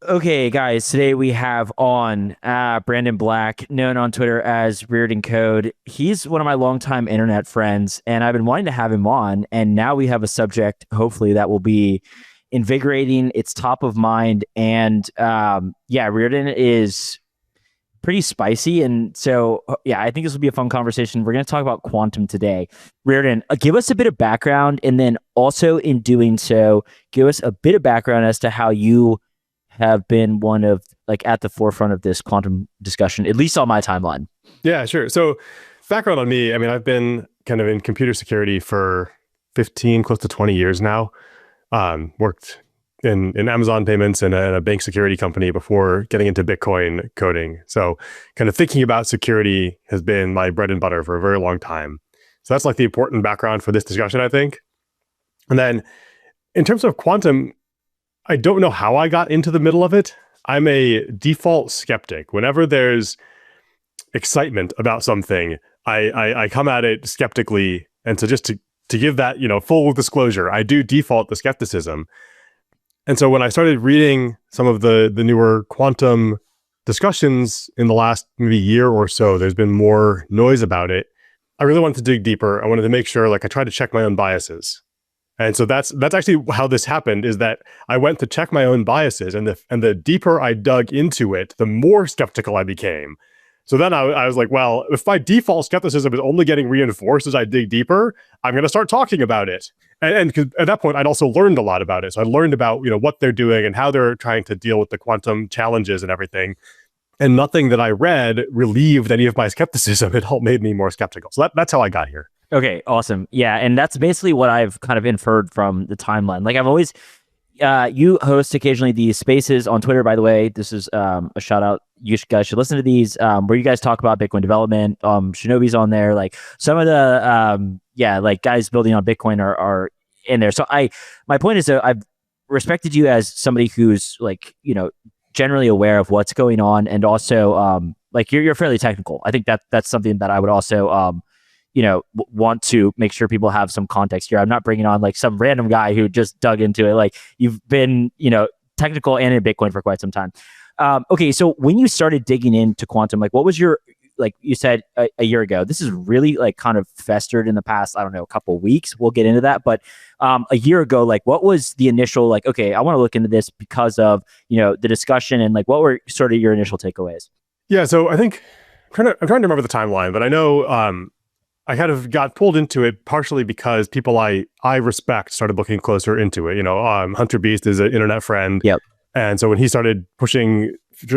Okay, guys, today we have on Brandon Black, known on Twitter as ReardenCode. He's one of my longtime internet friends, and I've been wanting to have him on. And now we have a subject, hopefully, that will be invigorating. It's top of mind. And Rearden is pretty spicy. And so, I think this will be a fun conversation. We're going to talk about quantum today. Rearden, give us a bit of background. And then also in doing so, give us a bit of background as to how you have been one of at the forefront of this quantum discussion, at least on my timeline. Yeah, sure. So background on me, I've been kind of in computer security for 15, close to 20 years now. Worked in Amazon payments and a bank security company before getting into Bitcoin coding. So kind of thinking about security has been my bread and butter for a very long time. So that's the important background for this discussion, I think. And then in terms of quantum, I don't know how I got into the middle of it. I'm a default skeptic. Whenever there's excitement about something, I come at it skeptically. And so just to give that, full disclosure, I do default to skepticism. And so when I started reading some of the newer quantum discussions in the last maybe year or so, there's been more noise about it. I really wanted to dig deeper. I wanted to make sure I tried to check my own biases. And so that's actually how this happened, is that I went to check my own biases, and the deeper I dug into it, the more skeptical I became. So then I was like, well, if my default skepticism is only getting reinforced as I dig deeper, I'm going to start talking about it. And 'cause at that point, I'd also learned a lot about it. So I learned about what they're doing and how they're trying to deal with the quantum challenges and everything. And nothing that I read relieved any of my skepticism. It all made me more skeptical. So that's how I got here. Okay, awesome. Yeah, and that's basically what I've kind of inferred from the timeline. I've always, you host occasionally these spaces on Twitter, by the way. This is a shout out. You guys should listen to these, where you guys talk about Bitcoin development. Shinobi's on there. Some of the, guys building on Bitcoin are in there. So my point is that I've respected you as somebody who's generally aware of what's going on. And also, you're fairly technical. I think that's something that I would also, want to make sure people have some context here. I'm not bringing on some random guy who just dug into it. You've been, technical and in Bitcoin for quite some time. Okay, so when you started digging into quantum, what was your, you said a year ago, this is really kind of festered in the past, I don't know, a couple of weeks. We'll get into that. But a year ago, what was the initial, okay, I want to look into this because of, the discussion, and what were sort of your initial takeaways? Yeah, so I think I'm trying to remember the timeline, but I know I kind of got pulled into it partially because people I respect started looking closer into it. Hunter Beast is an internet friend. Yep. And so when he started pushing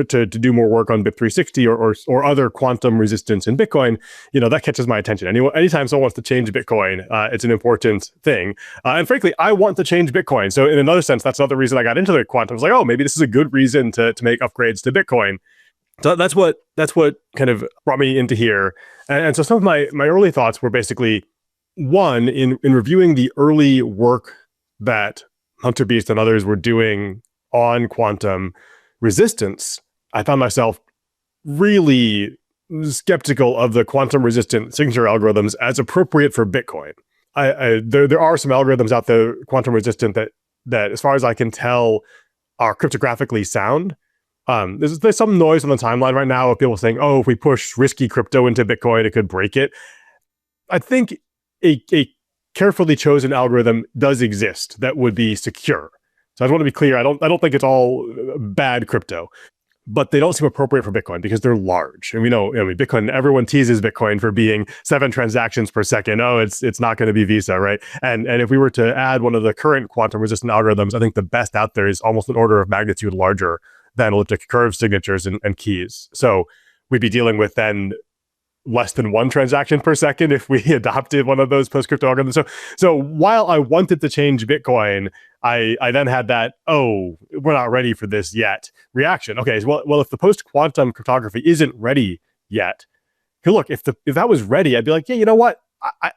to do more work on BIP360 or other quantum resistance in Bitcoin, that catches my attention. Anytime someone wants to change Bitcoin, it's an important thing. And frankly, I want to change Bitcoin. So in another sense, that's another reason I got into the quantum. I was like, oh, maybe this is a good reason to make upgrades to Bitcoin. So that's what kind of brought me into here. And so some of my early thoughts were basically, one, in reviewing the early work that Hunter Beast and others were doing on quantum resistance, I found myself really skeptical of the quantum resistant signature algorithms as appropriate for Bitcoin. There are some algorithms out there, quantum resistant, that as far as I can tell, are cryptographically sound. There's some noise on the timeline right now of people saying, oh, if we push risky crypto into Bitcoin, it could break it. I think a carefully chosen algorithm does exist that would be secure. So I just want to be clear. I don't think it's all bad crypto, but they don't seem appropriate for Bitcoin because they're large. And we know, Bitcoin, everyone teases Bitcoin for being 7 transactions per second. Oh, it's not going to be Visa, right? And if we were to add one of the current quantum resistant algorithms, I think the best out there is almost an order of magnitude larger than elliptic curve signatures and keys. So we'd be dealing with then less than 1 transaction per second if we adopted one of those post-crypto algorithms. So while I wanted to change Bitcoin, I then had that, oh, we're not ready for this yet reaction. Okay, well, if the post-quantum cryptography isn't ready yet, look, if that was ready, I'd be like, yeah, you know what?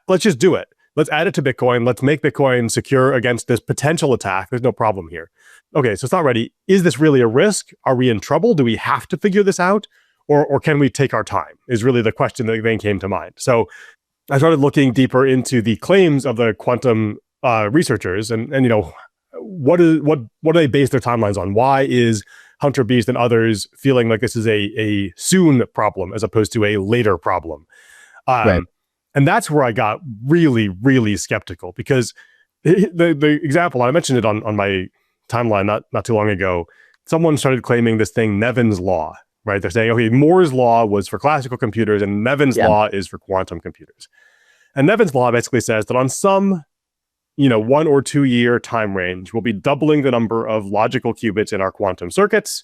Let's just do it. Let's add it to Bitcoin. Let's make Bitcoin secure against this potential attack. There's no problem here. Okay, so it's not ready. Is this really a risk? Are we in trouble? Do we have to figure this out? Or can we take our time, is really the question that then came to mind. So I started looking deeper into the claims of the quantum researchers. And what do they base their timelines on? Why is Hunter Beast and others feeling like this is a soon problem as opposed to a later problem? Right. And that's where I got really, really skeptical, because the example, I mentioned it on my timeline not too long ago. Someone started claiming this thing, Nevin's law, right? They're saying, okay, Moore's law was for classical computers and Nevin's law is for quantum computers. And Nevin's law basically says that on some 1 or 2 year time range, we'll be doubling the number of logical qubits in our quantum circuits.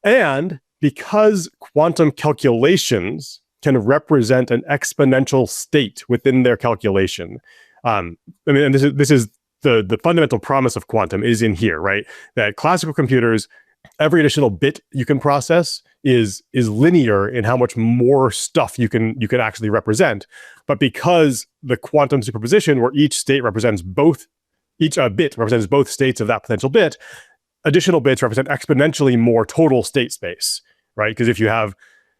And because quantum calculations can represent an exponential state within their calculation, and this is the fundamental promise of quantum is in here, right? That classical computers, every additional bit you can process is linear in how much more stuff you can actually represent. But because the quantum superposition, where each bit represents both states of that potential bit, additional bits represent exponentially more total state space, right? Because if you have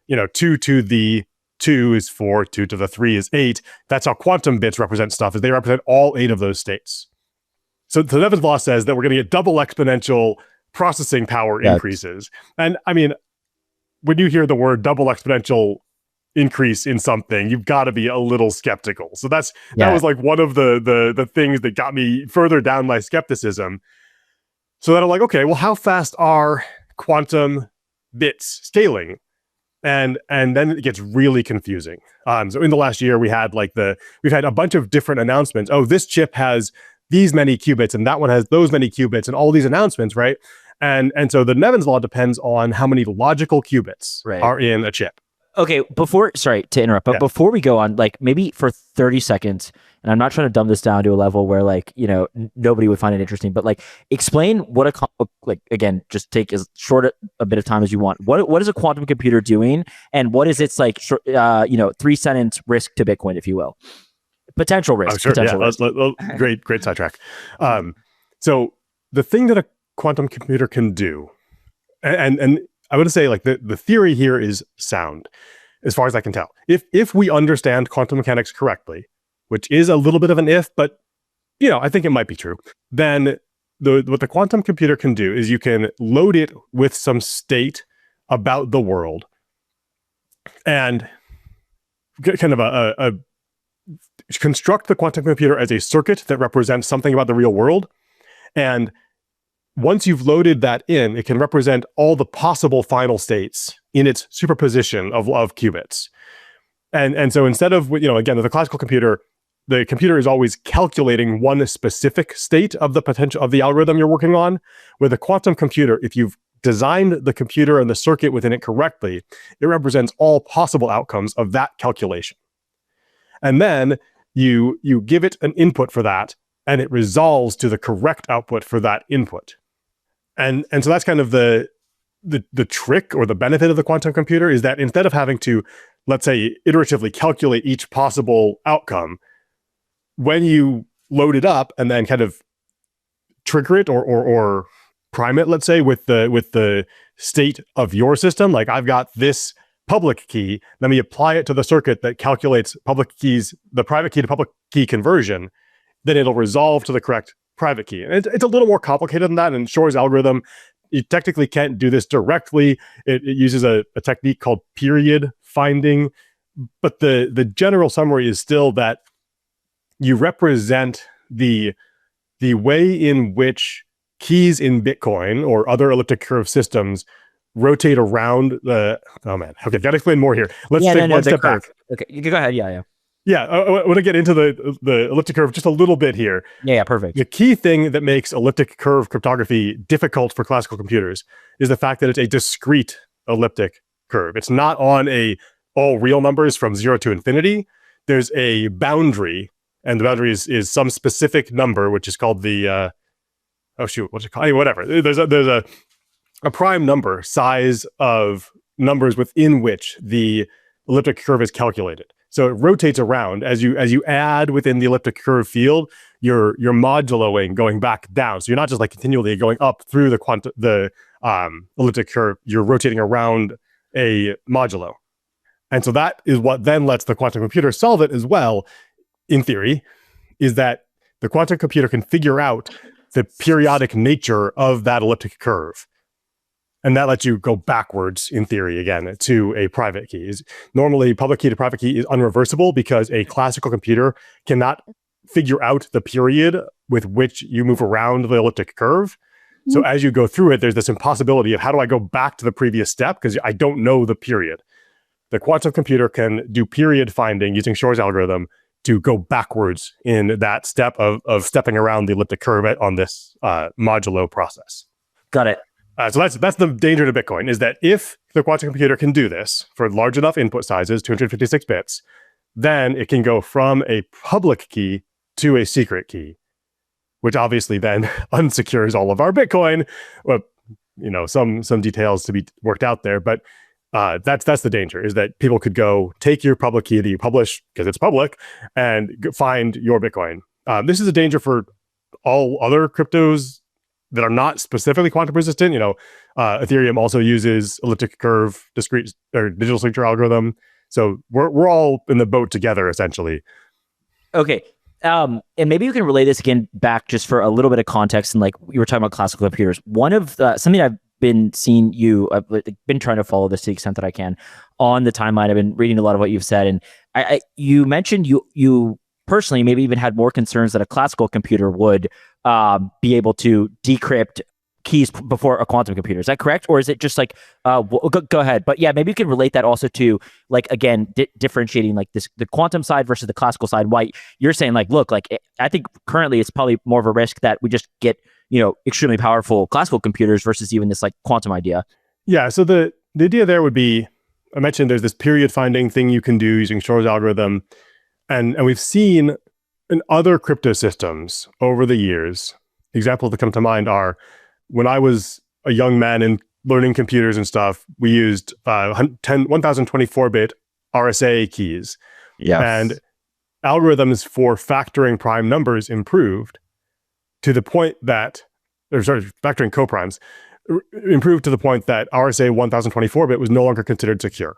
2 to the 2 is 4, 2 to the 3 is 8. That's how quantum bits represent stuff, is they represent all 8 of those states. So Nevin's law says that we're going to get double exponential processing power increases. And I mean, when you hear the word double exponential increase in something, you've got to be a little skeptical. So that was like one of the things that got me further down my skepticism. So then I'm like, okay, well, how fast are quantum bits scaling? And then it gets really confusing. So in the last year, we've had a bunch of different announcements. Oh, this chip has these many qubits, and that one has those many qubits, and all these announcements, right? And so the Nevin's law depends on how many logical qubits are in a chip. Okay, sorry to interrupt, but before we go on, like maybe for 30 seconds, and I'm not trying to dumb this down to a level where nobody would find it interesting, but explain what again, just take as short a bit of time as you want. What is a quantum computer doing, and what is its 3-sentence risk to Bitcoin, if you will? Potential risk. Oh, sure. Potential risk. Great sidetrack. So the thing that a quantum computer can do, and I would say the theory here is sound, as far as I can tell. If we understand quantum mechanics correctly, which is a little bit of an if, but I think it might be true, then what the quantum computer can do is you can load it with some state about the world and kind of construct the quantum computer as a circuit that represents something about the real world. And once you've loaded that in, it can represent all the possible final states in its superposition of qubits. And so instead of, again, with a classical computer, the computer is always calculating one specific state of the potential of the algorithm you're working on. With a quantum computer, if you've designed the computer and the circuit within it correctly, it represents all possible outcomes of that calculation. And then you give it an input for that, and it resolves to the correct output for that input. And so that's kind of the trick or the benefit of the quantum computer, is that instead of having to, let's say, iteratively calculate each possible outcome, when you load it up and then kind of trigger it or prime it, let's say, with the state of your system, like I've got this public key, let me apply it to the circuit that calculates the private key to public key conversion, then it'll resolve to the correct private key. And it's a little more complicated than that. And Shor's algorithm, you technically can't do this directly. It uses a technique called period finding. But the general summary is still that you represent the way in which keys in Bitcoin or other elliptic curve systems rotate around the... Oh, man. Okay, got to explain more here. Let's take one step back. Okay, you can go ahead. Yeah. Yeah, I want to get into the elliptic curve just a little bit here. Yeah, perfect. The key thing that makes elliptic curve cryptography difficult for classical computers is the fact that it's a discrete elliptic curve. It's not on all real numbers from 0 to infinity. There's a boundary, and the boundary is some specific number, which is called the... what's it called? Anyway, whatever. There's a prime number size of numbers within which the elliptic curve is calculated. So it rotates around as you add within the elliptic curve field, you're moduloing going back down. So you're not just continually going up through the elliptic curve. You're rotating around a modulo, and so that is what then lets the quantum computer solve it as well. In theory, is that the quantum computer can figure out the periodic nature of that elliptic curve. And that lets you go backwards, in theory, again, to a private key. Normally, public key to private key is unreversible because a classical computer cannot figure out the period with which you move around the elliptic curve. So as you go through it, there's this impossibility of how do I go back to the previous step because I don't know the period. The quantum computer can do period finding using Shor's algorithm to go backwards in that step of stepping around the elliptic curve on this modulo process. Got it. So that's the danger to Bitcoin, is that if the quantum computer can do this for large enough input sizes, 256 bits, then it can go from a public key to a secret key, which obviously then unsecures all of our Bitcoin. Well, some details to be worked out there, but that's the danger, is that people could go take your public key that you publish because it's public and find your Bitcoin. This is a danger for all other cryptos that are not specifically quantum resistant. Ethereum also uses elliptic curve discrete or digital signature algorithm. So we're all in the boat together, essentially. Okay. And maybe you can relay this again back just for a little bit of context. And like you were talking about classical computers. One of something I've been seeing I've been trying to follow this to the extent that I can on the timeline. I've been reading a lot of what you've said. And you mentioned you personally maybe even had more concerns that a classical computer would be able to decrypt keys before a quantum computer. Is that correct? Or is it just like, go ahead. But yeah, maybe you can relate that also to, like, again, differentiating like the quantum side versus the classical side. Why you're saying like, look, like I think currently it's probably more of a risk that we just get, extremely powerful classical computers versus even this like quantum idea. Yeah. So the idea there would be, I mentioned there's this period finding thing you can do using Shor's algorithm. And we've seen in other crypto systems over the years, examples that come to mind are when I was a young man and learning computers and stuff, we used 1024-bit RSA keys. Yeah. And algorithms for factoring prime numbers improved to the point that, factoring coprimes, improved to the point that RSA 1024-bit was no longer considered secure.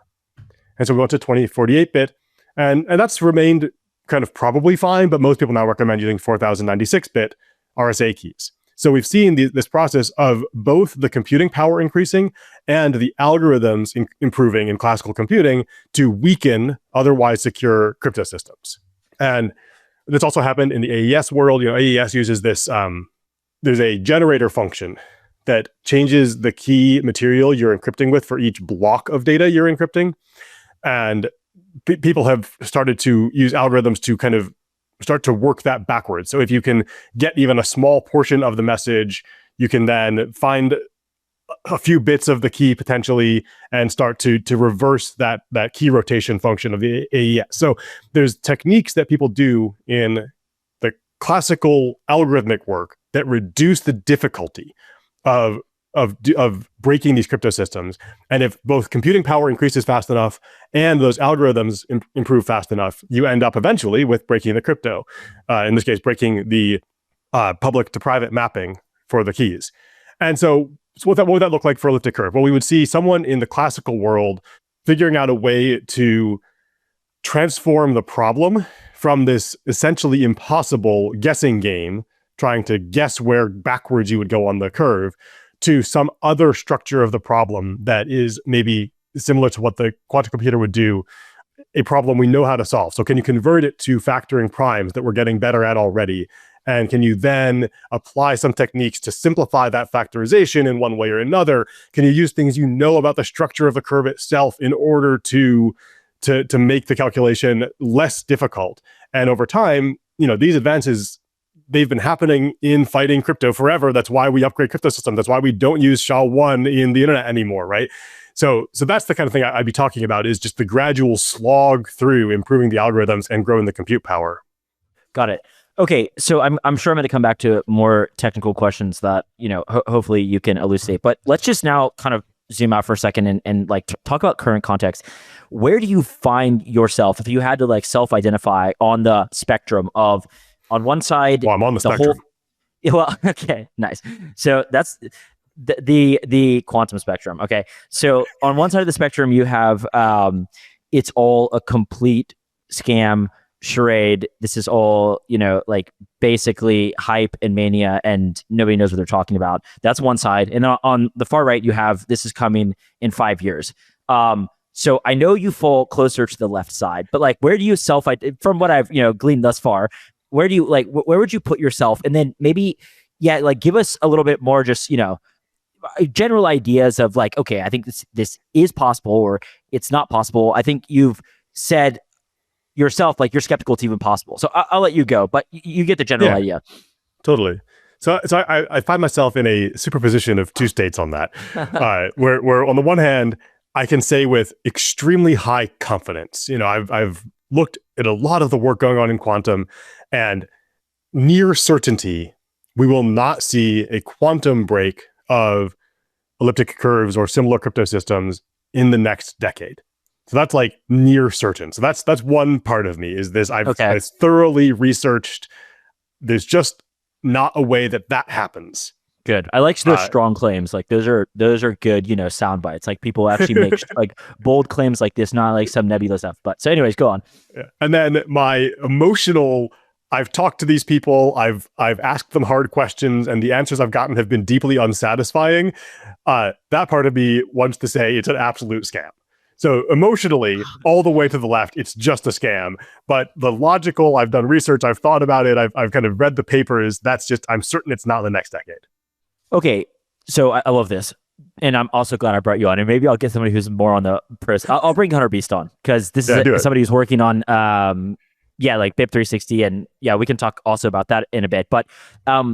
And so we went to 2048-bit, and that's remained kind of probably fine, but most people now recommend using 4096-bit RSA keys. So we've seen this process of both the computing power increasing and the algorithms improving in classical computing to weaken otherwise secure crypto systems. And this also happened in the AES world. AES uses this, there's a generator function that changes the key material you're encrypting with for each block of data you're encrypting. And people have started to use algorithms to kind of start to work that backwards. So if you can get even a small portion of the message, you can then find a few bits of the key potentially and start to reverse that key rotation function of the AES. So there's techniques that people do in the classical algorithmic work that reduce the difficulty of breaking these crypto systems. And if both computing power increases fast enough and those algorithms improve fast enough, you end up eventually with breaking the crypto. In this case, breaking the public to private mapping for the keys. And so what would that look like for elliptic curve? Well, we would see someone in the classical world figuring out a way to transform the problem from this essentially impossible guessing game, trying to guess where backwards you would go on the curve, to some other structure of the problem that is maybe similar to what the quantum computer would do, a problem we know how to solve. So can you convert it to factoring primes that we're getting better at already? And can you then apply some techniques to simplify that factorization in one way or another? Can you use things you know about the structure of the curve itself in order to make the calculation less difficult? And over time, these advances, they've been happening in fighting crypto forever. That's why we upgrade crypto systems. That's why we don't use SHA-1 in the internet anymore, right? So that's the kind of thing I'd be talking about, is just the gradual slog through improving the algorithms and growing the compute power. Got it. Okay, so I'm sure I'm going to come back to more technical questions that hopefully you can elucidate. But let's just now kind of zoom out for a second and like talk about current context. Where do you find yourself if you had to like self-identify on the spectrum of, on one side, well, I'm on the spectrum. Okay, nice. So that's the quantum spectrum. Okay, so on one side of the spectrum, you have it's all a complete scam. charade. This is all, like basically hype and mania, and nobody knows what they're talking about. That's one side. And on the far right, you have this is coming in 5 years. So I know you fall closer to the left side, but like, where do you from what I've, gleaned thus far, where do you where would you put yourself? And then maybe, like give us a little bit more, just, general ideas of like, okay, I think this is possible or it's not possible. I think you've said yourself, like you're skeptical it's even possible. So I'll let you go, but you get the general idea. Totally. So I find myself in a superposition of two states on that, where on the one hand, I can say with extremely high confidence, I've looked at a lot of the work going on in quantum, and near certainty, we will not see a quantum break of elliptic curves or similar crypto systems in the next decade. So that's like near certain. So that's one part of me is this. I've thoroughly researched. There's just not a way that happens. Good. I like those strong claims. Like those are good, sound bites. Like people actually make like bold claims like this, not like some nebulous stuff. But so, anyways, go on. Yeah. And then my emotional. I've talked to these people. I've asked them hard questions, and the answers I've gotten have been deeply unsatisfying. That part of me wants to say it's an absolute scam. So emotionally, all the way to the left, it's just a scam. But the logical, I've done research, I've thought about it, I've kind of read the papers. That's just, I'm certain it's not in the next decade. Okay, so I love this. And I'm also glad I brought you on. And maybe I'll get somebody who's more on the pros. I'll bring Hunter Beast on, because this is somebody who's working on like BIP 360, and we can talk also about that in a bit. But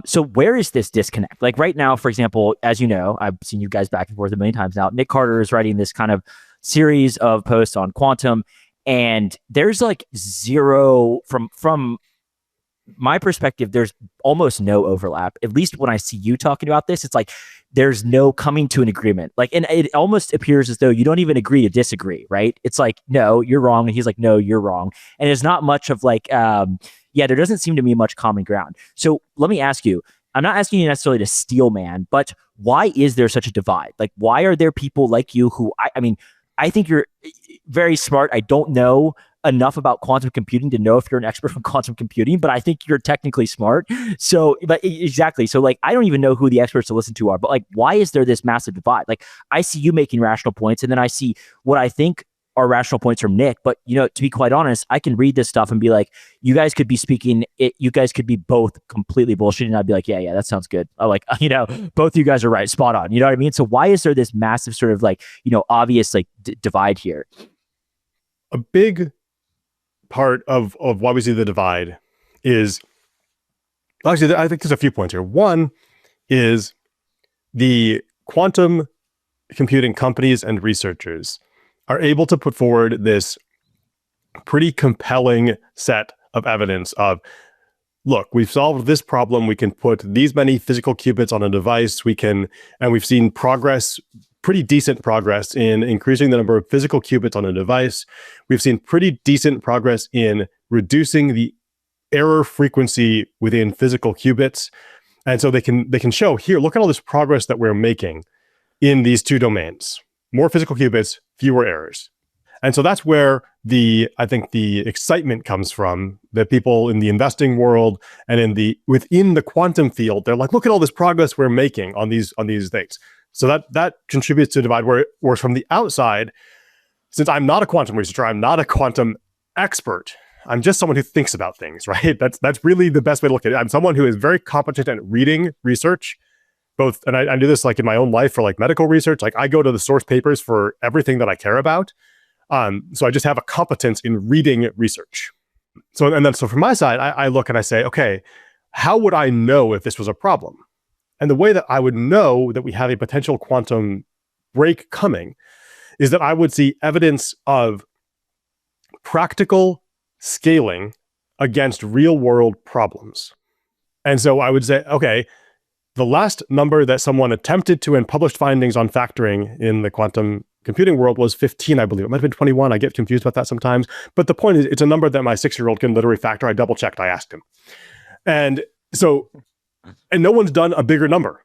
so where is this disconnect? Like right now, for example, as you know, I've seen you guys back and forth a million times now. Nick Carter is writing this kind of series of posts on quantum, and there's like zero from my perspective, there's almost no overlap. At least when I see you talking about this, it's like there's no coming to an agreement. Like, and it almost appears as though you don't even agree to disagree, right? It's like, no, you're wrong. And he's like, no, you're wrong. And there's not much of like, there doesn't seem to be much common ground. So let me ask you, I'm not asking you necessarily to steel man, but why is there such a divide? Like, why are there people like you who, I think you're very smart. I don't know enough about quantum computing to know if you're an expert on quantum computing, but I think you're technically smart. So, but exactly. So like, I don't even know who the experts to listen to are, but like, why is there this massive divide? Like, I see you making rational points, and then I see what I think are rational points from Nick. But, to be quite honest, I can read this stuff and be like, you guys could be speaking it. You guys could be both completely bullshitting. And I'd be like, yeah, that sounds good. I like, both you guys are right. Spot on. You know what I mean? So why is there this massive sort of like, obvious like divide here? A big part of why we see the divide is, actually, I think there's a few points here. One is the quantum computing companies and researchers are able to put forward this pretty compelling set of evidence of, look, we've solved this problem. We can put these many physical qubits on a device. And we've seen progress, pretty decent progress in increasing the number of physical qubits on a device. We've seen pretty decent progress in reducing the error frequency within physical qubits. And so they can show, here, look at all this progress that we're making in these two domains. More physical qubits, fewer errors. And so that's where I think the excitement comes from, that people in the investing world and within the quantum field, they're like, look at all this progress we're making on these things. So that contributes to a divide, whereas from the outside, since I'm not a quantum researcher, I'm not a quantum expert, I'm just someone who thinks about things, right? That's really the best way to look at it. I'm someone who is very competent at reading research, both, and I do this like in my own life for like medical research. Like I go to the source papers for everything that I care about. So I just have a competence in reading research. So from my side, I look and I say, okay, how would I know if this was a problem? And the way that I would know that we have a potential quantum break coming is that I would see evidence of practical scaling against real world problems. And so I would say, okay, the last number that someone attempted to and published findings on factoring in the quantum computing world was 15, I believe. It might have been 21. I get confused about that sometimes. But the point is, it's a number that my 6-year-old can literally factor. I double checked. I asked him. And no one's done a bigger number.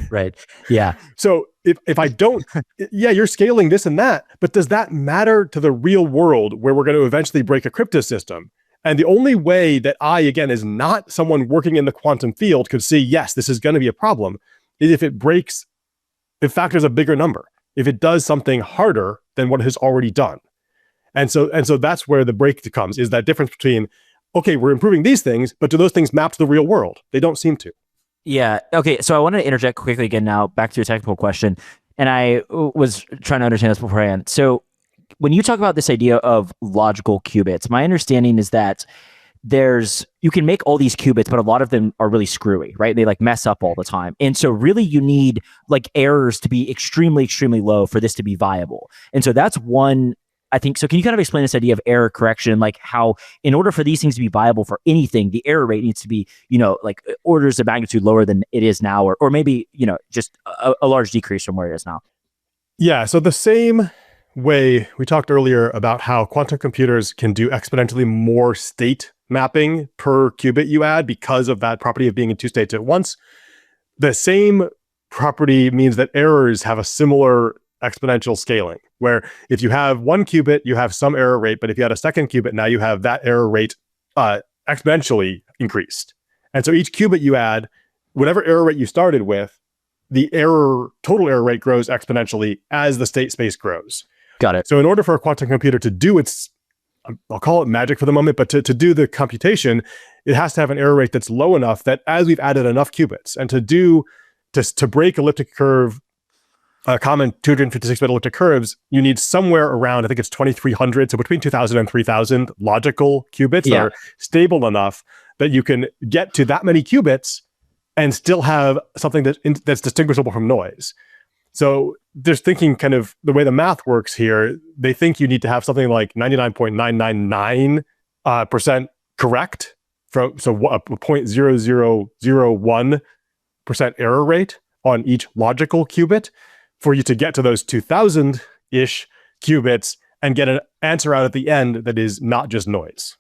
Right. Yeah. So if I don't, you're scaling this and that, but does that matter to the real world where we're going to eventually break a crypto system? And the only way that I, again, is not someone working in the quantum field could see, yes, this is going to be a problem, is if it factors a bigger number, if it does something harder than what it has already done. And so that's where the break comes, is that difference between, okay, we're improving these things, but do those things map to the real world? They don't seem to. Yeah. Okay. So I want to interject quickly again now, back to your technical question. And I was trying to understand this beforehand. So when you talk about this idea of logical qubits, my understanding is that you can make all these qubits, but a lot of them are really screwy, right? They like mess up all the time. And so really you need like errors to be extremely, extremely low for this to be viable. And so that's one, I think. So can you kind of explain this idea of error correction, like how in order for these things to be viable for anything, the error rate needs to be, like orders of magnitude lower than it is now, or maybe, just a large decrease from where it is now? Yeah. So the same way we talked earlier about how quantum computers can do exponentially more state mapping per qubit you add because of that property of being in two states at once, the same property means that errors have a similar exponential scaling, where if you have one qubit, you have some error rate, but if you had a second qubit, now you have that error rate exponentially increased. And so each qubit you add, whatever error rate you started with, the total error rate grows exponentially as the state space grows. Got it. So in order for a quantum computer to do its, I'll call it magic for the moment, but to do the computation, it has to have an error rate that's low enough that as we've added enough qubits, and to break elliptic curve, common 256-bit elliptic curves, you need somewhere around, I think it's 2,300, so between 2,000 and 3,000 logical qubits that are stable enough that you can get to that many qubits and still have something that's distinguishable from noise. So there's thinking kind of the way the math works here, they think you need to have something like 99.999% correct, so a 0.0001% error rate on each logical qubit for you to get to those 2,000-ish qubits and get an answer out at the end that is not just noise.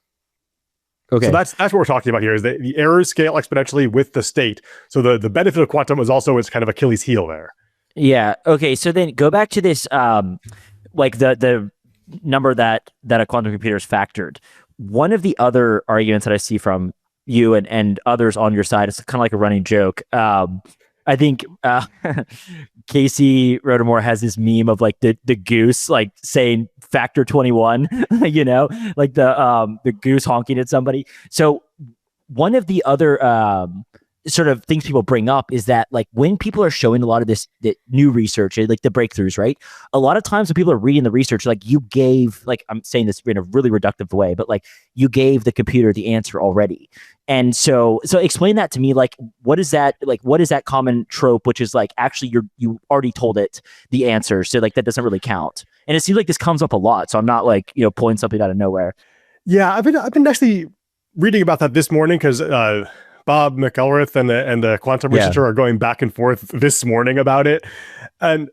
Okay. So that's what we're talking about here, is that the errors scale exponentially with the state. So the benefit of quantum is also its kind of Achilles heel there. Yeah. Okay. So then go back to this, like the number that a quantum computer is factored. One of the other arguments that I see from you and others on your side, it's kind of like a running joke. I think Casey Rodarmore has this meme of like the goose like saying factor 21, like the goose honking at somebody. So one of the other sort of things people bring up is that like when people are showing a lot of this new research, like the breakthroughs, right? A lot of times when people are reading the research, like you gave, like I'm saying this in a really reductive way, but like you gave the computer the answer already. And so explain that to me, like what is that common trope, which is like actually you already told it the answer, so like that doesn't really count. And it seems like this comes up a lot, so I'm not like pulling something out of nowhere. Yeah, I've been actually reading about that this morning because Bob McElrath and the quantum researcher are going back and forth this morning about it. And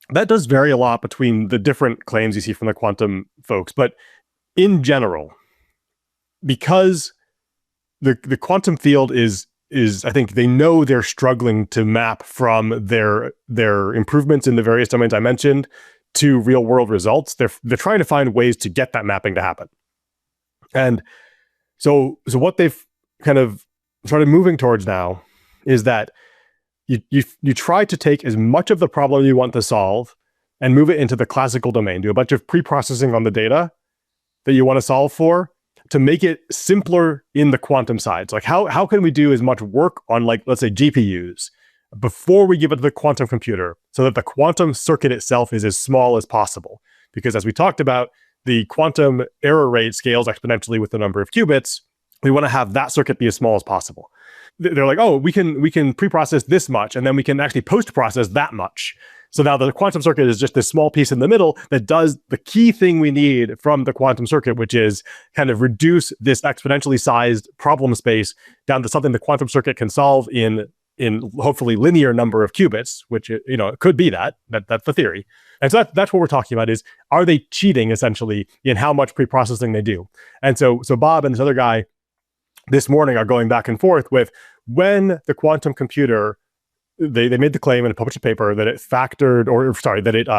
that does vary a lot between the different claims you see from the quantum folks. But in general, because the quantum field is I think they know they're struggling to map from their improvements in the various domains I mentioned to real world results. They're trying to find ways to get that mapping to happen. And so what they've kind of started moving towards now is that you try to take as much of the problem you want to solve and move it into the classical domain, do a bunch of pre-processing on the data that you want to solve for to make it simpler in the quantum side. So like how can we do as much work on, like, let's say GPUs before we give it to the quantum computer so that the quantum circuit itself is as small as possible? Because as we talked about, the quantum error rate scales exponentially with the number of qubits. We want to have that circuit be as small as possible. They're like, oh, we can pre-process this much, and then we can actually post-process that much. So now the quantum circuit is just this small piece in the middle that does the key thing we need from the quantum circuit, which is kind of reduce this exponentially sized problem space down to something the quantum circuit can solve in hopefully linear number of qubits, which it could be that's the theory. And so that's what we're talking about, is are they cheating essentially in how much pre-processing they do? And so Bob and this other guy this morning are going back and forth with when the quantum computer, they made the claim and published a paper that it factored, that it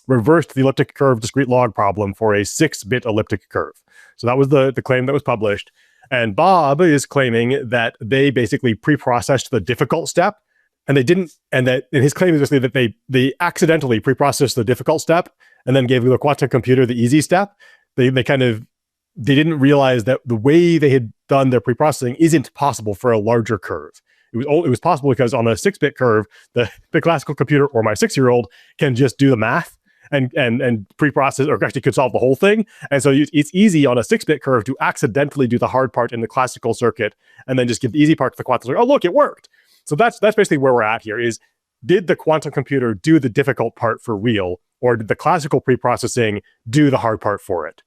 reversed the elliptic curve discrete log problem for a 6-bit elliptic curve. So that was the claim that was published. And Bob is claiming that they basically pre-processed the difficult step, and they didn't, and his claim is basically that they accidentally pre-processed the difficult step and then gave the quantum computer the easy step. They didn't realize that the way they had done their pre-processing isn't possible for a larger curve. It was possible because on a 6-bit curve, the classical computer or my 6-year-old can just do the math and pre-process, or actually could solve the whole thing. And so it's easy on a 6-bit curve to accidentally do the hard part in the classical circuit and then just give the easy part to the quantum circuit. Oh, look, it worked. So that's basically where we're at here is, did the quantum computer do the difficult part for real, or did the classical pre-processing do the hard part for it?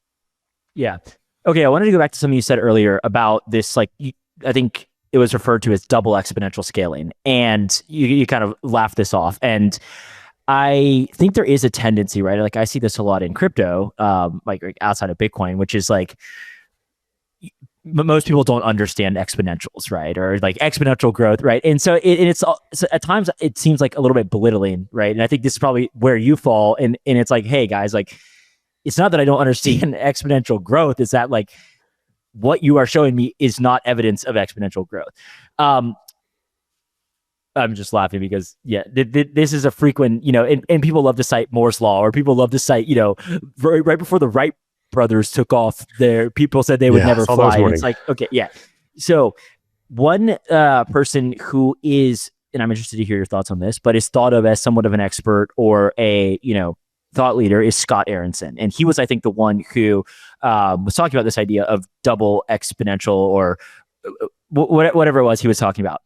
Yeah. Okay, I wanted to go back to something you said earlier about this, I think it was referred to as double exponential scaling. And you kind of laughed this off. And I think there is a tendency, right? Like I see this a lot in crypto, like outside of Bitcoin, which is like, most people don't understand exponentials, right? Or like exponential growth, right? And so so at times it seems like a little bit belittling, right? And I think this is probably where you fall. And it's like, hey guys, like, it's not that I don't understand exponential growth. It's that like what you are showing me is not evidence of exponential growth. I'm just laughing because, yeah, this is a frequent, and people love to cite Moore's Law, or people love to cite, right before the Wright brothers took off, people said they would never fly. And it's like, okay, yeah. So one person who is, and I'm interested to hear your thoughts on this, but is thought of as somewhat of an expert or a, thought leader is Scott Aronson. And he was, I think, the one who was talking about this idea of double exponential or whatever it was he was talking about.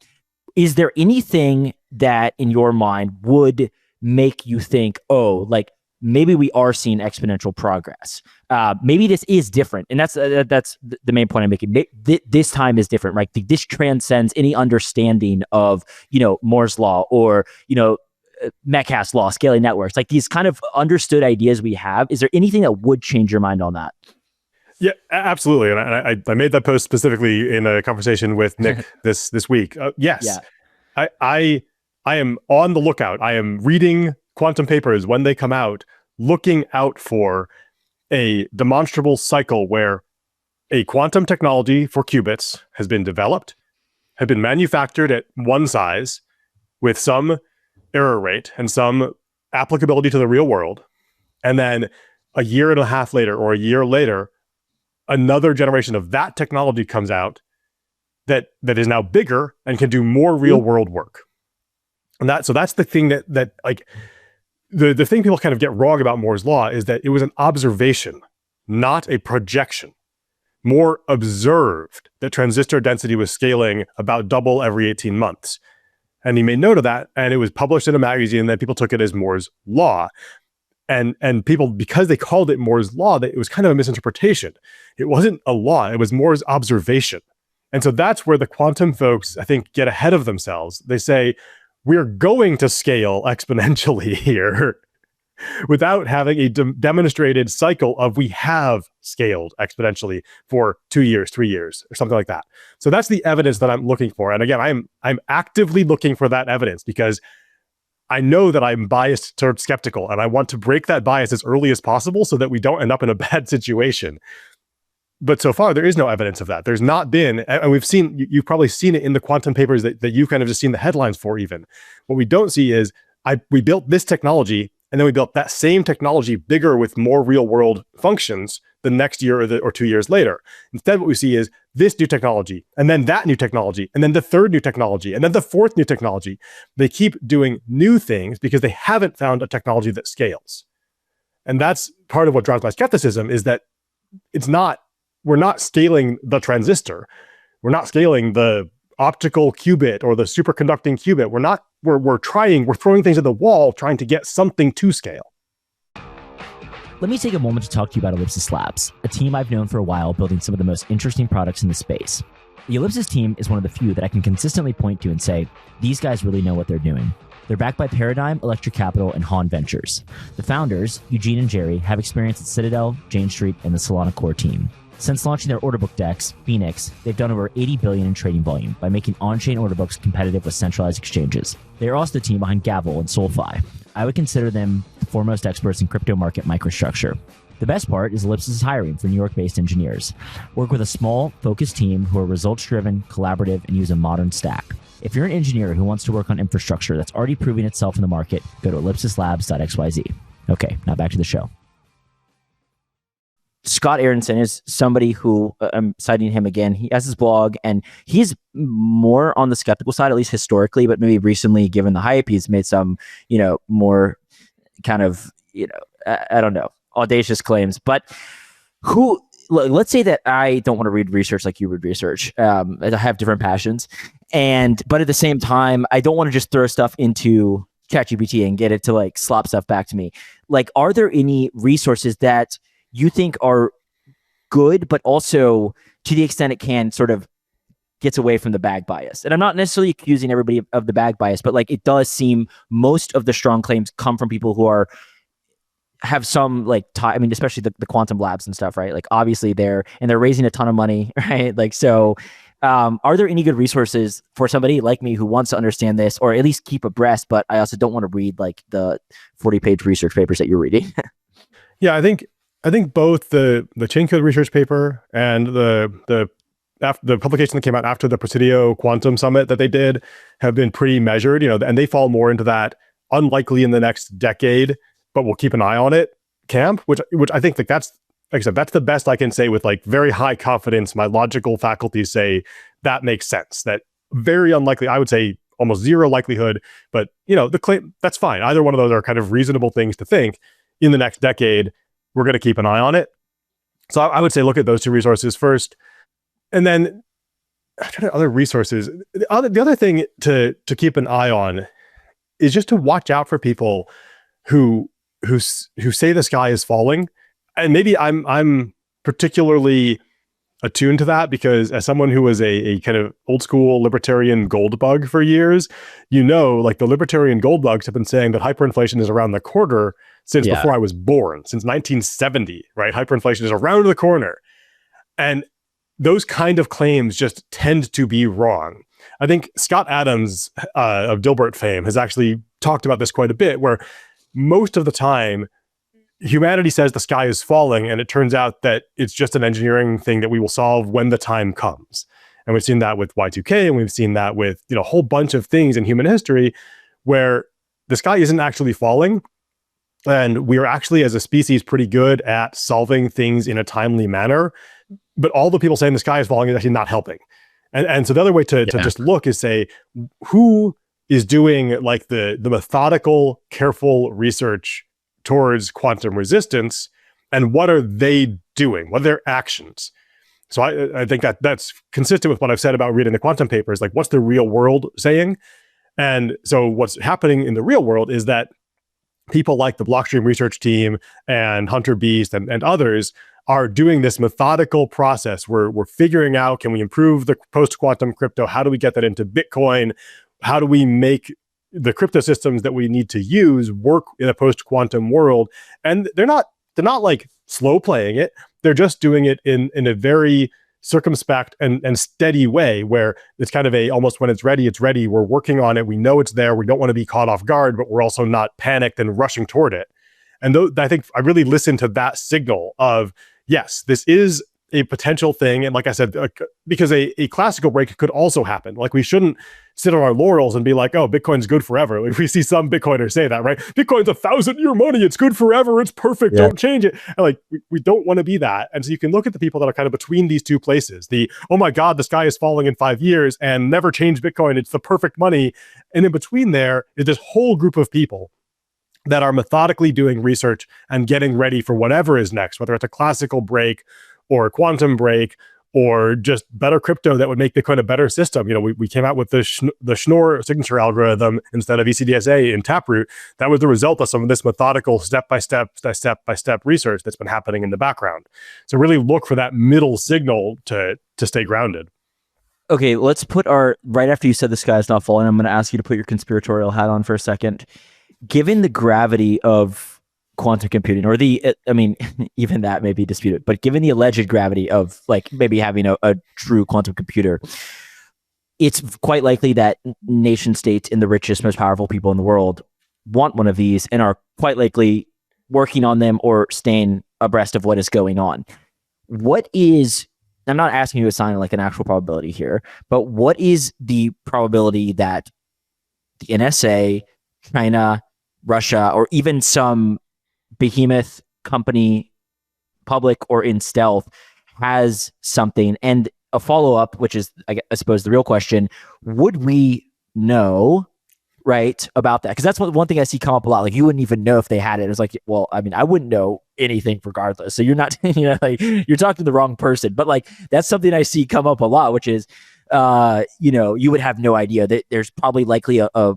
Is there anything that in your mind would make you think, oh, like maybe we are seeing exponential progress? Maybe this is different. And that's the main point I'm making. This time is different, right? This transcends any understanding of, Moore's Law or, Metcalfe's law, scaling networks, like these kind of understood ideas we have. Is there anything that would change your mind on that? Yeah, absolutely. And I made that post specifically in a conversation with Nick this week. Yes, yeah. I am on the lookout. I am reading quantum papers when they come out, looking out for a demonstrable cycle where a quantum technology for qubits has been developed, had been manufactured at one size with some error rate and some applicability to the real world. And then a year and a half later or a year later, another generation of that technology comes out that is now bigger and can do more real world work. And that's the thing that like the thing people kind of get wrong about Moore's Law is that it was an observation, not a projection. Moore observed that transistor density was scaling about double every 18 months. And he made note of that, and it was published in a magazine that people took it as Moore's Law. And people, because they called it Moore's Law, that it was kind of a misinterpretation. It wasn't a law, it was Moore's observation. And so that's where the quantum folks, I think, get ahead of themselves. They say, we're going to scale exponentially here without having a demonstrated cycle of we have scaled exponentially for 2 years, 3 years, or something like that. So that's the evidence that I'm looking for. And again, I'm actively looking for that evidence because I know that I'm biased towards skeptical, and I want to break that bias as early as possible so that we don't end up in a bad situation. But so far, there is no evidence of that. There's not been, and we've seen, you've probably seen it in the quantum papers that you've kind of just seen the headlines for even. What we don't see is, we built this technology, and then we built that same technology bigger with more real world functions the next year or 2 years later. Instead, what we see is this new technology, and then that new technology, and then the third new technology, and then the fourth new technology. They keep doing new things because they haven't found a technology that scales. And that's part of what drives my skepticism is that we're not scaling the transistor. We're not scaling the optical qubit or the superconducting qubit. We're throwing things at the wall, trying to get something to scale. Let me take a moment to talk to you about Ellipsis Labs, a team I've known for a while building some of the most interesting products in the space. The Ellipsis team is one of the few that I can consistently point to and say, these guys really know what they're doing. They're backed by Paradigm, Electric Capital, and Hahn Ventures. The founders, Eugene and Jerry, have experience at Citadel, Jane Street, and the Solana core team. Since launching their order book DEX, Phoenix, they've done over $80 billion in trading volume by making on-chain order books competitive with centralized exchanges. They are also the team behind Gavel and SolFi. I would consider them the foremost experts in crypto market microstructure. The best part is Ellipsis is hiring for New York-based engineers. Work with a small, focused team who are results-driven, collaborative, and use a modern stack. If you're an engineer who wants to work on infrastructure that's already proving itself in the market, go to ellipsislabs.xyz. Okay, now back to the show. Scott Aronson is somebody who, I'm citing him again, he has his blog, and he's more on the skeptical side, at least historically, but maybe recently, given the hype, he's made some, more kind of, I don't know, audacious claims. But let's say that I don't want to read research like you read research. I have different passions. But at the same time, I don't want to just throw stuff into ChatGPT and get it to like slop stuff back to me. Like, are there any resources that you think are good, but also to the extent it can sort of gets away from the bag bias? And I'm not necessarily accusing everybody of the bag bias, but like it does seem most of the strong claims come from people who have some like especially the quantum labs and stuff, right? Like obviously they're raising a ton of money, right? Like, so are there any good resources for somebody like me who wants to understand this or at least keep abreast, but I also don't want to read like the 40-page research papers that you're reading? Yeah, I think both the chain code research paper and the publication that came out after the Presidio Quantum Summit that they did have been pretty measured, and they fall more into that unlikely in the next decade, but we'll keep an eye on it camp, which I think like that's, like I said, that's the best I can say with like very high confidence. My logical faculties say that makes sense. That very unlikely, I would say almost zero likelihood, but the claim, that's fine. Either one of those are kind of reasonable things to think in the next decade. We're going to keep an eye on it. So I would say look at those two resources first. And then other resources. The other thing to keep an eye on is just to watch out for people who say the sky is falling. And maybe I'm particularly attuned to that because as someone who was a kind of old school libertarian gold bug for years, like the libertarian gold bugs have been saying that hyperinflation is around the corner since before I was born, since 1970, right? Hyperinflation is around the corner. And those kind of claims just tend to be wrong. I think Scott Adams of Dilbert fame has actually talked about this quite a bit, where most of the time humanity says the sky is falling, and it turns out that it's just an engineering thing that we will solve when the time comes. And we've seen that with Y2K, and we've seen that with a whole bunch of things in human history where the sky isn't actually falling. And we are actually, as a species, pretty good at solving things in a timely manner. But all the people saying the sky is falling is actually not helping. And so the other way to just look is say, who is doing like the methodical, careful research towards quantum resistance, and what are they doing? What are their actions? So I think that's consistent with what I've said about reading the quantum papers. Like, what's the real world saying? And so what's happening in the real world is that people like the Blockstream research team and Hunter Beast and others are doing this methodical process where we're figuring out, can we improve the post-quantum crypto? How do we get that into Bitcoin? How do we make the crypto systems that we need to use work in a post-quantum world? And they're not like slow playing it. They're just doing it in a very circumspect and steady way, where it's kind of almost when it's ready, we're working on it. We know it's there. We don't want to be caught off guard, but we're also not panicked and rushing toward it. And I think I really listened to that signal of, yes, this is a potential thing. And like I said, because a classical break could also happen. Like, we shouldn't sit on our laurels and be like, oh, Bitcoin's good forever. Like, we see some Bitcoiners say that, right? Bitcoin's 1,000-year money. It's good forever. It's perfect. Yeah. Don't change it. And like, we don't want to be that. And so you can look at the people that are kind of between these two places. Oh my God, the sky is falling in 5 years, and never change Bitcoin. It's the perfect money. And in between there is this whole group of people that are methodically doing research and getting ready for whatever is next, whether it's a classical break or a quantum break or just better crypto that would make Bitcoin a better system. We came out with the Schnorr signature algorithm instead of ECDSA in Taproot. That was the result of some of this methodical step-by-step research that's been happening in the background. So really look for that middle signal to stay grounded. Okay, let's put right after you said the sky is not falling, I'm going to ask you to put your conspiratorial hat on for a second. Given the gravity of quantum computing, or I mean, even that may be disputed, but given the alleged gravity of like maybe having a true quantum computer, it's quite likely that nation states and the richest, most powerful people in the world want one of these and are quite likely working on them or staying abreast of what is going on. What is, I'm not asking you to assign like an actual probability here, but what is the probability that the NSA, China, Russia, or even some behemoth company, public or in stealth, has something? And a follow-up, which is, I suppose, the real question, would we know, right, about that? Because that's one thing I see come up a lot. Like, you wouldn't even know if they had it. It's like, well, I mean, I wouldn't know anything regardless. So you're not, like, you're talking to the wrong person. But like, that's something I see come up a lot, which is, you would have no idea that there's probably likely a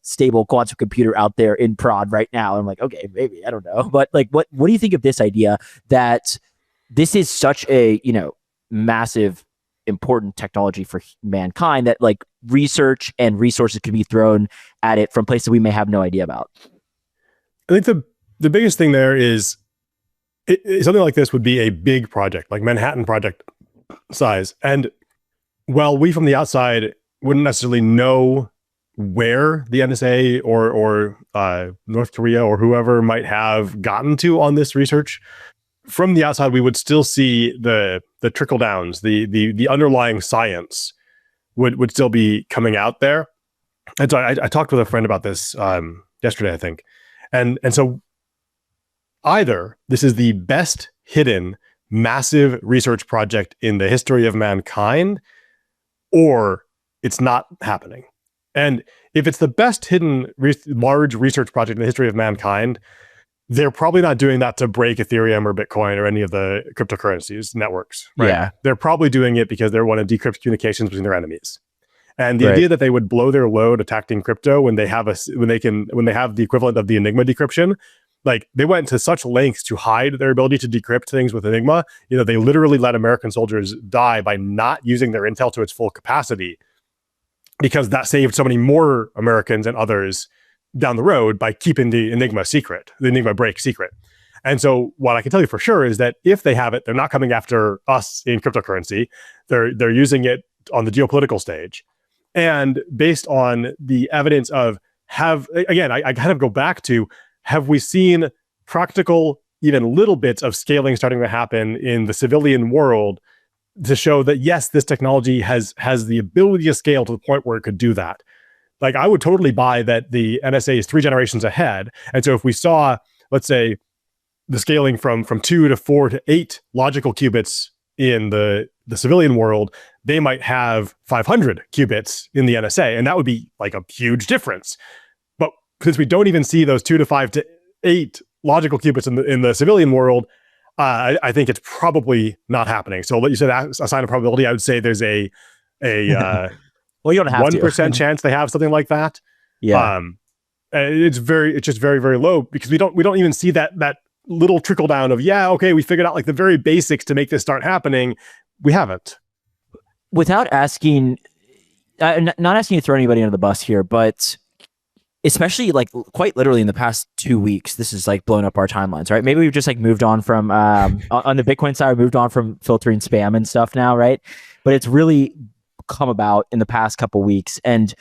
stable quantum computer out there in prod right now. I'm like, okay, maybe, I don't know. But like, what do you think of this idea that this is such a, massive, important technology for mankind that like research and resources could be thrown at it from places we may have no idea about? I think the biggest thing there is something like this would be a big project, like Manhattan Project size. And while we from the outside wouldn't necessarily know where the NSA or North Korea or whoever might have gotten to on this research, from the outside, we would still see the trickle downs, the underlying science would still be coming out there. And so I talked with a friend about this yesterday, I think. And so either this is the best hidden massive research project in the history of mankind, or it's not happening. And if it's the best hidden large research project in the history of mankind, they're probably not doing that to break Ethereum or Bitcoin or any of the cryptocurrencies networks, right? Yeah. They're probably doing it because they want to decrypt communications between their enemies. And the idea that they would blow their load attacking crypto when they have the equivalent of the Enigma decryption, like they went to such lengths to hide their ability to decrypt things with Enigma. They literally let American soldiers die by not using their intel to its full capacity, because that saved so many more Americans and others down the road by keeping the Enigma secret, the Enigma break secret. And so what I can tell you for sure is that if they have it, they're not coming after us in cryptocurrency. They're using it on the geopolitical stage. And based on the evidence of I kind of go back to, have we seen practical, even little bits of scaling starting to happen in the civilian world to show that, yes, this technology has the ability to scale to the point where it could do that? Like, I would totally buy that the NSA is 3 generations ahead. And so if we saw, let's say, the scaling from 2 to 4 to 8 logical qubits in the civilian world, they might have 500 qubits in the NSA. And that would be like a huge difference. But since we don't even see those 2 to 5 to 8 logical qubits in the civilian world, I think it's probably not happening. So you said assign a probability. I would say there's a well, you don't have 1% chance they have something like that. Yeah. It's just very, very low, because we don't even see that little trickle down of, we figured out like the very basics to make this start happening. We haven't. Without asking, not asking you to throw anybody under the bus here, but especially like quite literally in the past 2 weeks, this has like blown up our timelines, right? Maybe we've just like moved on from, on the Bitcoin side, we moved on from filtering spam and stuff now, right? But it's really come about in the past couple weeks. And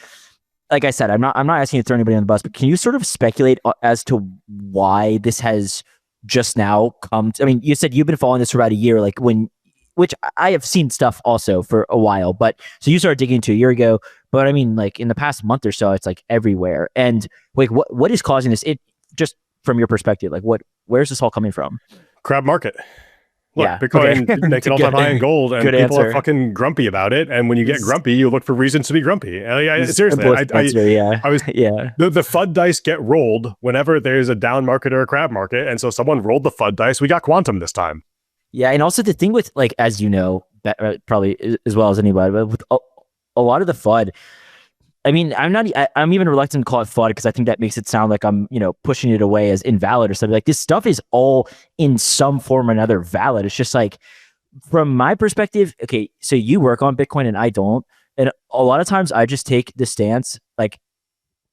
like I said, I'm not asking you to throw anybody on the bus, but can you sort of speculate as to why this has just now come to, I mean, you said you've been following this for about a year, like which I have seen stuff also for a while, but so you started digging into a year ago, but I mean, like in the past month or so, it's like everywhere. And like, what is causing this? It just from your perspective, like where's this all coming from? Crab market. Look, Bitcoin makes an all-time high in gold, and people are fucking grumpy about it. And when you get grumpy, you look for reasons to be grumpy. Seriously, the FUD dice get rolled whenever there's a down market or a crab market. And so someone rolled the FUD dice. We got quantum this time. Yeah, and also the thing with, like, as you know, probably as well as anybody, but with a lot of the FUD, I mean, I'm even reluctant to call it FUD because I think that makes it sound like I'm, pushing it away as invalid or something. Like, this stuff is all in some form or another valid. It's just like, from my perspective, okay, so you work on Bitcoin and I don't. And a lot of times I just take the stance like,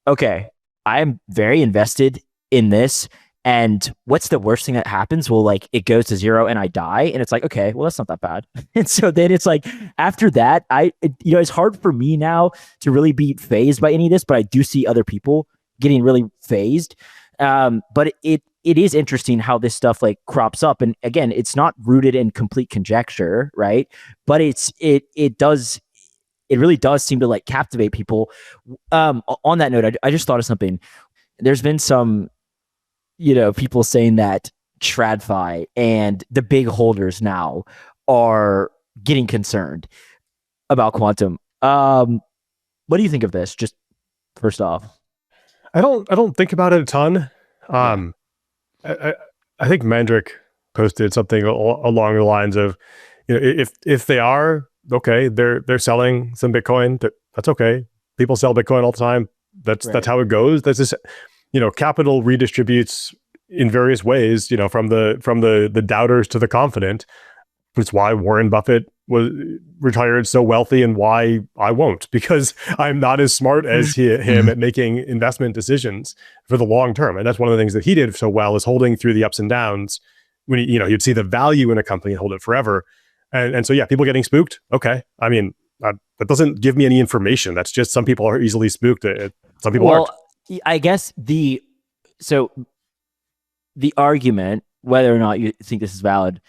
okay, I'm very invested in this. And what's the worst thing that happens? Well, like it goes to zero and I die. And it's like, okay, well, that's not that bad. And so then it's like, after that, it's hard for me now to really be phased by any of this, but I do see other people getting really phased. But it is interesting how this stuff like crops up. And again, it's not rooted in complete conjecture, right? But it really does seem to like captivate people. On that note, I just thought of something. There's been some, people saying that TradFi and the big holders now are getting concerned about quantum. What do you think of this? Just first off, I don't think about it a ton. I think Mandrick posted something along the lines of, if they are okay, they're selling some Bitcoin. That's okay. People sell Bitcoin all the time. That's how it goes. That's just, capital redistributes in various ways, from the doubters to the confident. It's why Warren Buffett was retired so wealthy, and why I won't, because I'm not as smart as him at making investment decisions for the long term. And that's one of the things that he did so well, is holding through the ups and downs. When you'd see the value in a company and hold it forever. And so, yeah, people getting spooked. Okay. I mean, that doesn't give me any information. That's just some people are easily spooked. Some people aren't. I guess the argument, whether or not you think this is valid,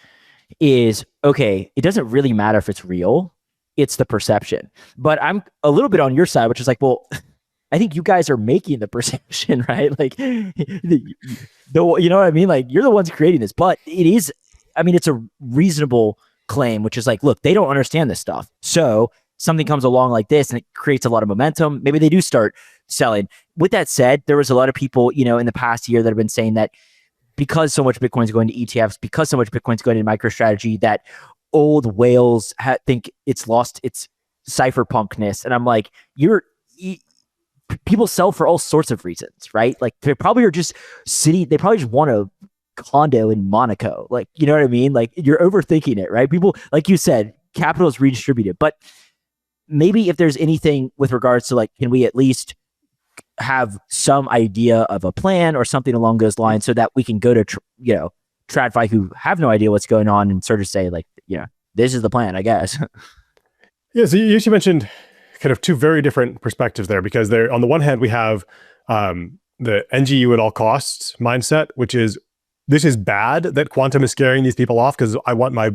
is, okay, it doesn't really matter if it's real. It's the perception. But I'm a little bit on your side, which is like, well, I think you guys are making the perception, right? Like, you know what I mean? Like, you're the ones creating this. But it is, it's a reasonable claim, which is like, look, they don't understand this stuff. So something comes along like this and it creates a lot of momentum. Maybe they do start selling. With that said, there was a lot of people, in the past year that have been saying that because so much Bitcoin is going to ETFs, because so much Bitcoin is going to MicroStrategy, that old whales think it's lost its cypherpunkness. And I'm like, people sell for all sorts of reasons, right? Like they probably are just they probably just want a condo in Monaco. Like, you know what I mean? Like, you're overthinking it, right? People, like you said, capital is redistributed, but maybe if there's anything with regards to like, can we at least have some idea of a plan or something along those lines so that we can go to, TradFi who have no idea what's going on and sort of say like, this is the plan, I guess. Yeah. So you mentioned kind of two very different perspectives there, because there, on the one hand, we have the NGU at all costs mindset, which is, this is bad that quantum is scaring these people off because I want my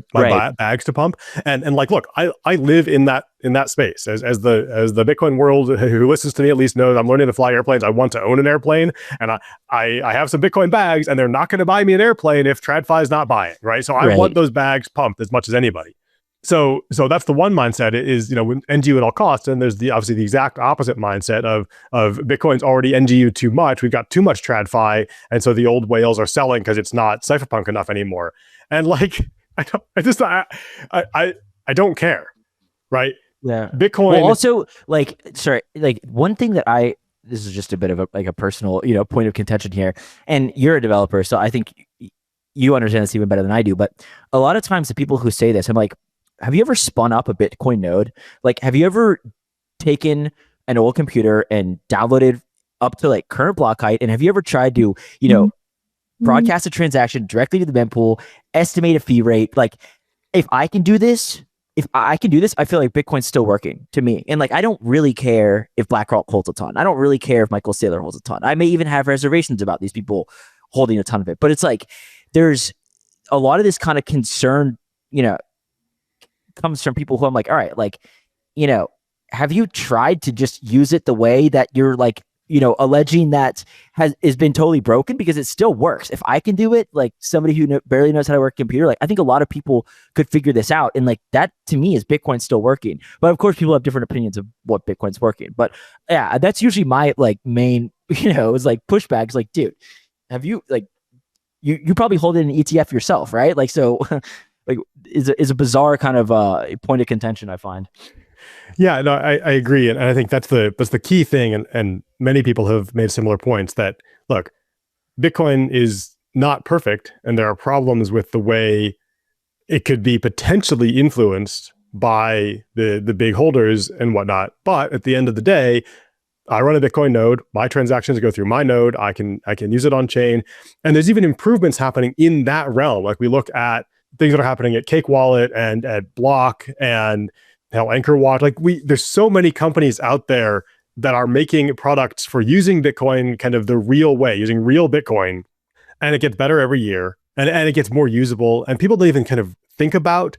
bags to pump. And like, look, I live in that space as the Bitcoin world who listens to me at least knows I'm learning to fly airplanes. I want to own an airplane, and I have some Bitcoin bags, and they're not going to buy me an airplane if TradFi is not buying, right? So I want those bags pumped as much as anybody. So that's the one mindset, is, NGU at all costs. And there's obviously the exact opposite mindset of Bitcoin's already NGU too much. We've got too much TradFi. And so the old whales are selling because it's not cypherpunk enough anymore. And like, I don't care. Right. Yeah. Bitcoin. Well, also one thing that this is just a bit of a personal, point of contention here, and you're a developer, so I think you understand this even better than I do. But a lot of times the people who say this, I'm like, have you ever spun up a Bitcoin node? Like, have you ever taken an old computer and downloaded up to like current block height? And have you ever tried to, broadcast a transaction directly to the mempool, estimate a fee rate? Like, if I can do this, I feel like Bitcoin's still working to me. And like, I don't really care if BlackRock holds a ton. I don't really care if Michael Saylor holds a ton. I may even have reservations about these people holding a ton of it. But it's like, there's a lot of this kind of concern, comes from people who I'm like, all right, like, have you tried to just use it the way that you're like, alleging that has been totally broken? Because it still works. If I can do it, like somebody who barely knows how to work a computer, like I think a lot of people could figure this out. And like that to me is Bitcoin still working. But of course, people have different opinions of what Bitcoin's working. But yeah, that's usually my like main, is like pushback. Is like, dude, have you like you probably hold it in an ETF yourself, right? Like so. Like is a bizarre kind of point of contention, I find. Yeah, no, I agree, and I think that's the key thing, and many people have made similar points that, look, Bitcoin is not perfect, and there are problems with the way it could be potentially influenced by the big holders and whatnot. But at the end of the day, I run a Bitcoin node. My transactions go through my node. I can use it on chain. And there's even improvements happening in that realm. Like we look at things that are happening at Cake Wallet and at Block and Anchor Watch. Like there's so many companies out there that are making products for using Bitcoin kind of the real way, using real Bitcoin. And it gets better every year. And it gets more usable. And people don't even kind of think about,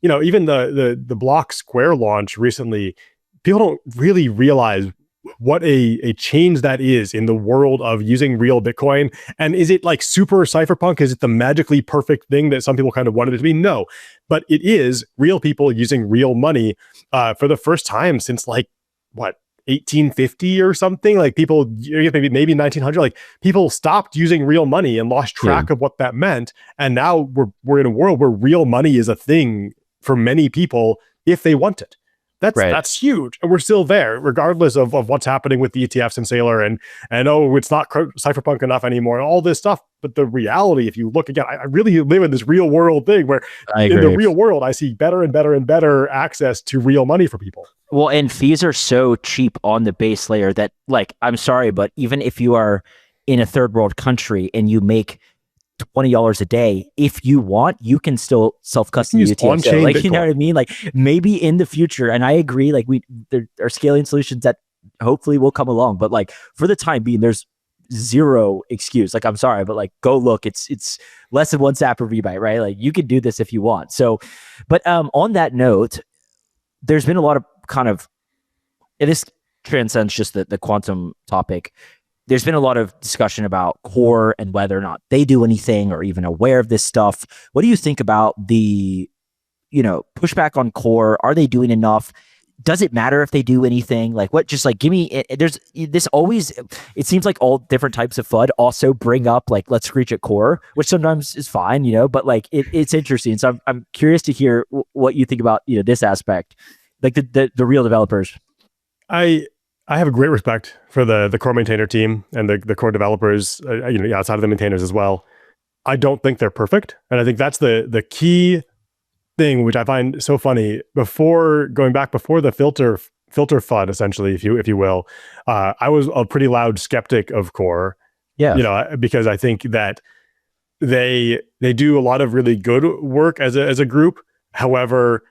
even the Block Square launch recently, people don't really realize what a change that is in the world of using real Bitcoin. And is it like super cypherpunk? Is it the magically perfect thing that some people kind of wanted it to be? No, but it is real people using real money for the first time since 1850 or something. Like people, maybe 1900, like people stopped using real money and lost track of what that meant. And now we're in a world where real money is a thing for many people if they want it. That's huge. And we're still there, regardless of what's happening with the ETFs and Sailor and it's not cypherpunk enough anymore, all this stuff. But the reality, if you look again, I really live in this real world thing where in the real world, I see better and better and better access to real money for people. Well, and fees are so cheap on the base layer that, like, I'm sorry, but even if you are in a third world country and you make $20 a day, if you want, you can still self-custody UTXO. So, like, Bitcoin. You know what I mean? Like, maybe in the future, and I agree, like, there are scaling solutions that hopefully will come along, but like for the time being, there's zero excuse. Like, I'm sorry, but like, go look. It's less than one sap per VByte, right? Like, you can do this if you want. So, but on that note, there's been a lot of kind of, and this transcends just the quantum topic. There's been a lot of discussion about Core and whether or not they do anything or even aware of this stuff. What do you think about the, pushback on Core? Are they doing enough? Does it matter if they do anything? Like, what, just like, give me, there's this always, it seems like all different types of FUD also bring up, like, let's screech at Core, which sometimes is fine, but like, it's interesting. So I'm curious to hear what you think about, this aspect, like the real developers. I have a great respect for the core maintainer team and the core developers, outside of the maintainers as well. I don't think they're perfect. And I think that's the key thing, which I find so funny. Before the filter FUD, essentially, if you will, I was a pretty loud skeptic of core. Yeah. Because I think that they do a lot of really good work as a group. However,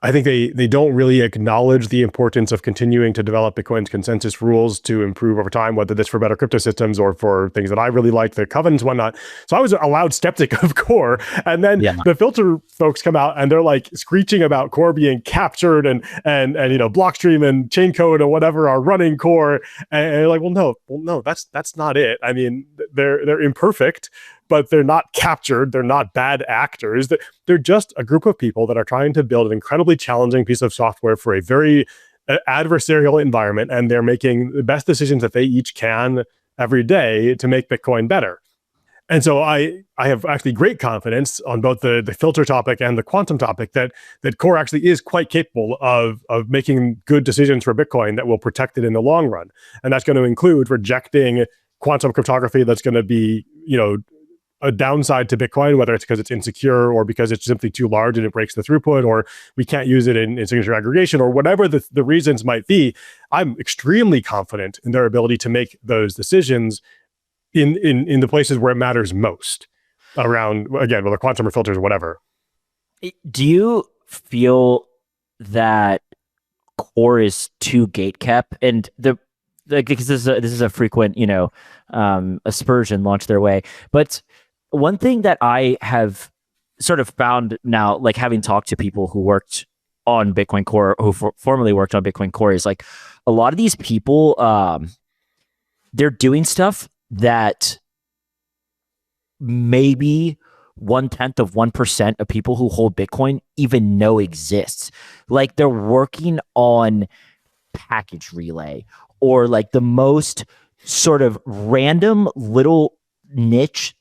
I think they don't really acknowledge the importance of continuing to develop Bitcoin's consensus rules to improve over time, whether that's for better crypto systems or for things that I really like, the covenants, whatnot. So I was a loud skeptic of Core. And then the filter folks come out and they're like screeching about Core being captured and Blockstream and chain code and whatever are running Core. And you're like, well, no, that's not it. I mean, they're imperfect, but they're not captured. They're not bad actors. They're just a group of people that are trying to build an incredibly challenging piece of software for a very adversarial environment. And they're making the best decisions that they each can every day to make Bitcoin better. And so I have actually great confidence on both the filter topic and the quantum topic that Core actually is quite capable of making good decisions for Bitcoin that will protect it in the long run. And that's going to include rejecting quantum cryptography that's going to be, a downside to Bitcoin, whether it's because it's insecure or because it's simply too large and it breaks the throughput, or we can't use it in signature aggregation, or whatever the reasons might be. I'm extremely confident in their ability to make those decisions in the places where it matters most around, again, whether quantum or filters or whatever. Do you feel that Core is too gatekept? And because this is a frequent, aspersion launched their way. But one thing that I have sort of found now, like having talked to people who worked on Bitcoin Core, who formerly worked on Bitcoin Core, is like a lot of these people, they're doing stuff that maybe 0.1% of people who hold Bitcoin even know exists. Like, they're working on package relay, or like the most sort of random little niche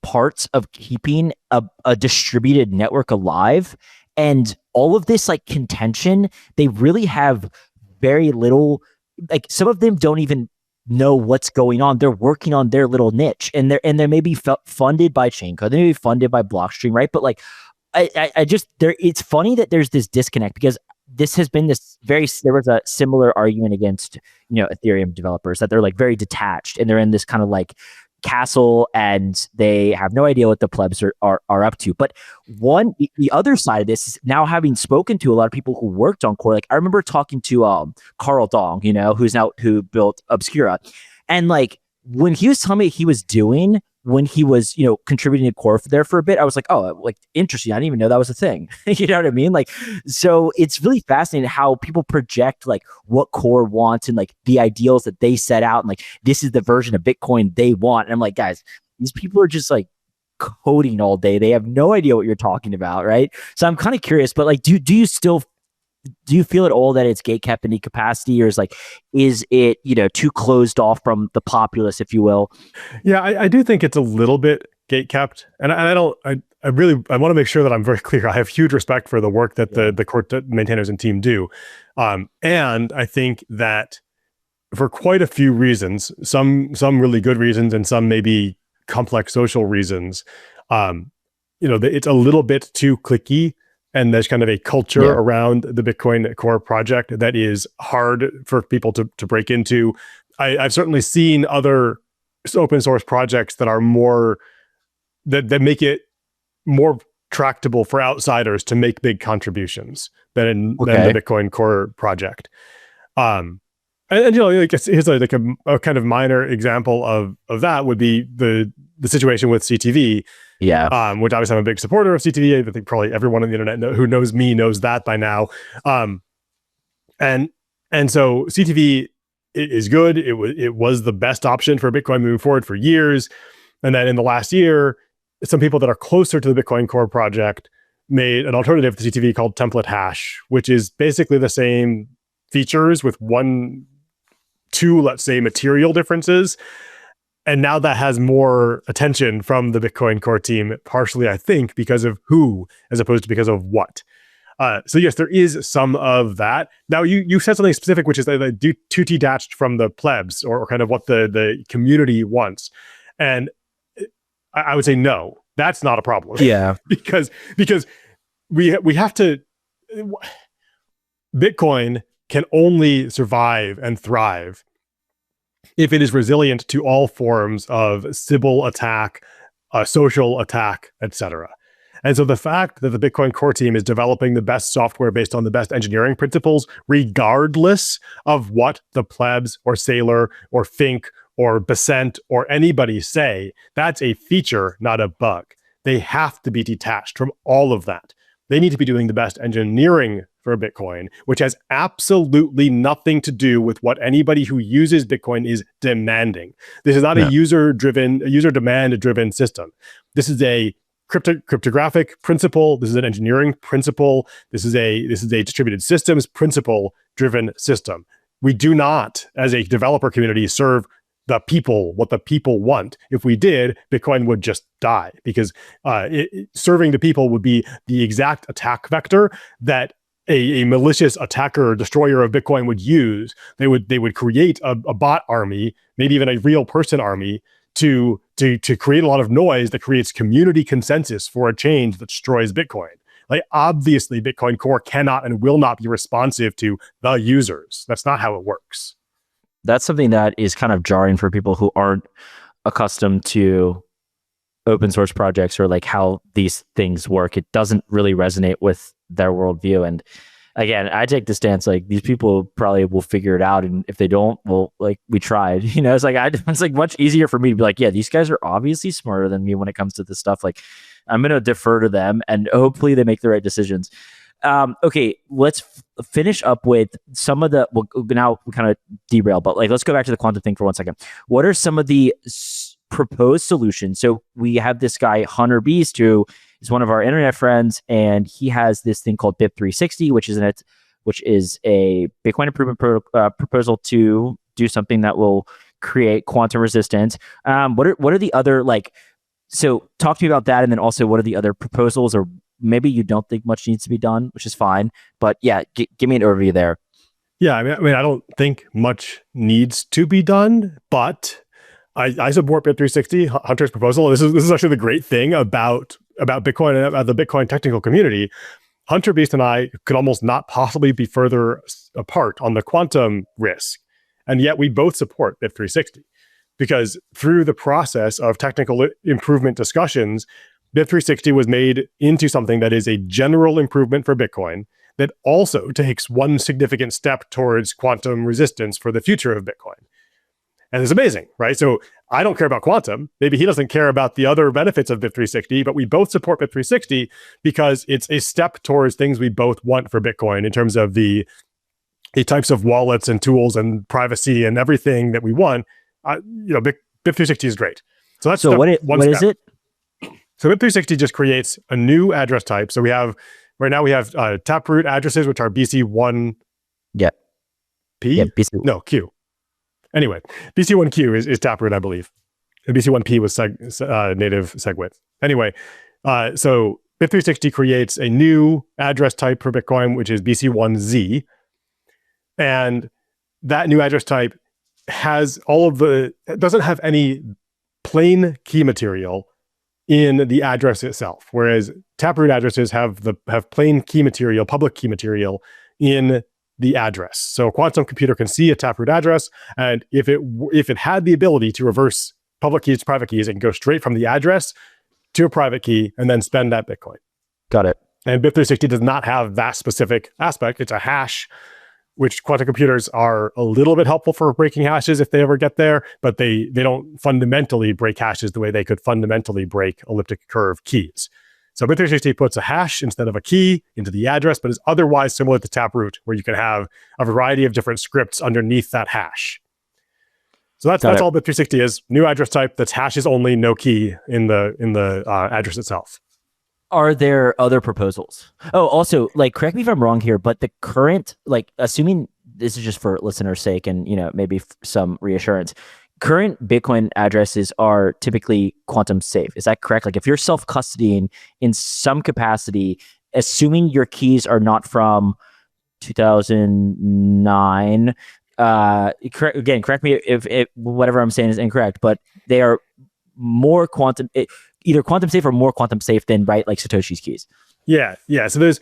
parts of keeping a distributed network alive. And all of this like contention, they really have very little, like some of them don't even know what's going on. They're working on their little niche, and they're maybe funded by Chaincode, they may be funded by Blockstream, right? But like I just, it's funny that there's this disconnect, because this has been there was a similar argument against, Ethereum developers, that they're like very detached and they're in this kind of like castle and they have no idea what the plebs are up to. But the other side of this is, now having spoken to a lot of people who worked on core, like I remember talking to Carl Dong, who built Obscura, and like when he was telling me he was doing when he was, contributing to core there for a bit, I was like, oh, like interesting. I didn't even know that was a thing. You know what I mean? Like, so it's really fascinating how people project like what core wants and like the ideals that they set out. And like, this is the version of Bitcoin they want. And I'm like, guys, these people are just like coding all day. They have no idea what you're talking about. Right. So I'm kind of curious, but like, do you feel at all that it's gatekept in any capacity, or is it, too closed off from the populace, if you will? Yeah, I do think it's a little bit gatekept, and I want to make sure that I'm very clear. I have huge respect for the work that the core maintainers and team do, and I think that for quite a few reasons, some really good reasons, and some maybe complex social reasons, it's a little bit too cliquey. And there's kind of a culture around the Bitcoin core project that is hard for people to break into. I've certainly seen other open source projects that are more, that make it more tractable for outsiders to make big contributions than the Bitcoin core project. And here's like a kind of minor example of that would be the situation with CTV. Yeah. Which obviously I'm a big supporter of CTV. I think probably everyone on the internet who knows me knows that by now. And so CTV is good. It was the best option for Bitcoin moving forward for years. And then in the last year, some people that are closer to the Bitcoin core project made an alternative to CTV called Template Hash, which is basically the same features with two, let's say, material differences. And now that has more attention from the Bitcoin core team, partially, I think, because of who, as opposed to because of what. So yes, there is some of that. Now, you said something specific, which is too detached from the plebs or kind of what the community wants. And I would say, no, that's not a problem. Yeah. because we have to... Bitcoin can only survive and thrive if it is resilient to all forms of Sybil attack, social attack, etc. And so the fact that the Bitcoin core team is developing the best software based on the best engineering principles, regardless of what the plebs or Sailor or Fink or Besant or anybody say, that's a feature, not a bug. They have to be detached from all of that. They need to be doing the best engineering for Bitcoin, which has absolutely nothing to do with what anybody who uses Bitcoin is demanding. This is not a user demand driven system. This is a cryptographic principle. This is an engineering principle. This is a distributed systems principle driven system. We do not, as a developer community, serve the people what the people want. If we did, Bitcoin would just die, because serving the people would be the exact attack vector that a malicious attacker or destroyer of Bitcoin would use. They would create a bot army, maybe even a real person army, to create a lot of noise that creates community consensus for a change that destroys Bitcoin. Like, obviously, Bitcoin Core cannot and will not be responsive to the users. That's not how it works. That's something that is kind of jarring for people who aren't accustomed to open source projects or like how these things work. It doesn't really resonate with their worldview. And again, I take the stance like these people probably will figure it out, and if they don't, well, like, we tried. It's like it's like much easier for me to be like, yeah, these guys are obviously smarter than me when it comes to this stuff. Like, I'm gonna defer to them, and hopefully they make the right decisions. Okay, let's finish up with some of the. Well, now we kind of derail, but like, let's go back to the quantum thing for 1 second. What are some of the proposed solutions? So we have this guy Hunter Beast, who is one of our internet friends, and he has this thing called BIP360, which is a Bitcoin improvement proposal to do something that will create quantum resistance. What are the other, like? So talk to me about that, and then also what are the other proposals, or maybe you don't think much needs to be done, which is fine. But yeah, give me an overview there. Yeah, I mean, I don't think much needs to be done, but I support BIP360, Hunter's proposal. This is actually the great thing about Bitcoin and about the Bitcoin technical community, Hunter Beast and I could almost not possibly be further apart on the quantum risk. And yet we both support BIP360 because through the process of technical improvement discussions, BIP360 was made into something that is a general improvement for Bitcoin that also takes one significant step towards quantum resistance for the future of Bitcoin. And it's amazing, right? So I don't care about quantum. Maybe he doesn't care about the other benefits of BIP360, but we both support BIP360 because it's a step towards things we both want for Bitcoin in terms of the types of wallets and tools and privacy and everything that we want. BIP360 is great. So that's what is it? So BIP360 just creates a new address type. So right now we have taproot addresses, which are BC1 P? Yeah, BC. No, Q. Anyway, BC1Q is taproot, I believe. And BC1P was native SegWit. Anyway, so BIP360 creates a new address type for Bitcoin, which is BC1Z. And that new address type has it doesn't have any plain key material in the address itself, whereas taproot addresses have plain key material, public key material in the address. So a quantum computer can see a taproot address, and if it had the ability to reverse public keys to private keys, it can go straight from the address to a private key and then spend that Bitcoin. Got it. And BIP360 does not have that specific aspect. It's a hash, which quantum computers are a little bit helpful for breaking hashes if they ever get there, but they don't fundamentally break hashes the way they could fundamentally break elliptic curve keys. So BIP360 puts a hash instead of a key into the address, but is otherwise similar to Taproot, where you can have a variety of different scripts underneath that hash. So that's all BIP360 is. New address type that's hashes only, no key in the address itself. Are there other proposals? Oh, also, correct me if I'm wrong here, but the current, assuming this is just for listeners' sake and, maybe some reassurance, current Bitcoin addresses are typically quantum safe. Is that correct? If you're self-custodying in some capacity, assuming your keys are not from 2009, correct me if whatever I'm saying is incorrect, but they are more either quantum safe or more quantum safe than Satoshi's keys. Yeah. So this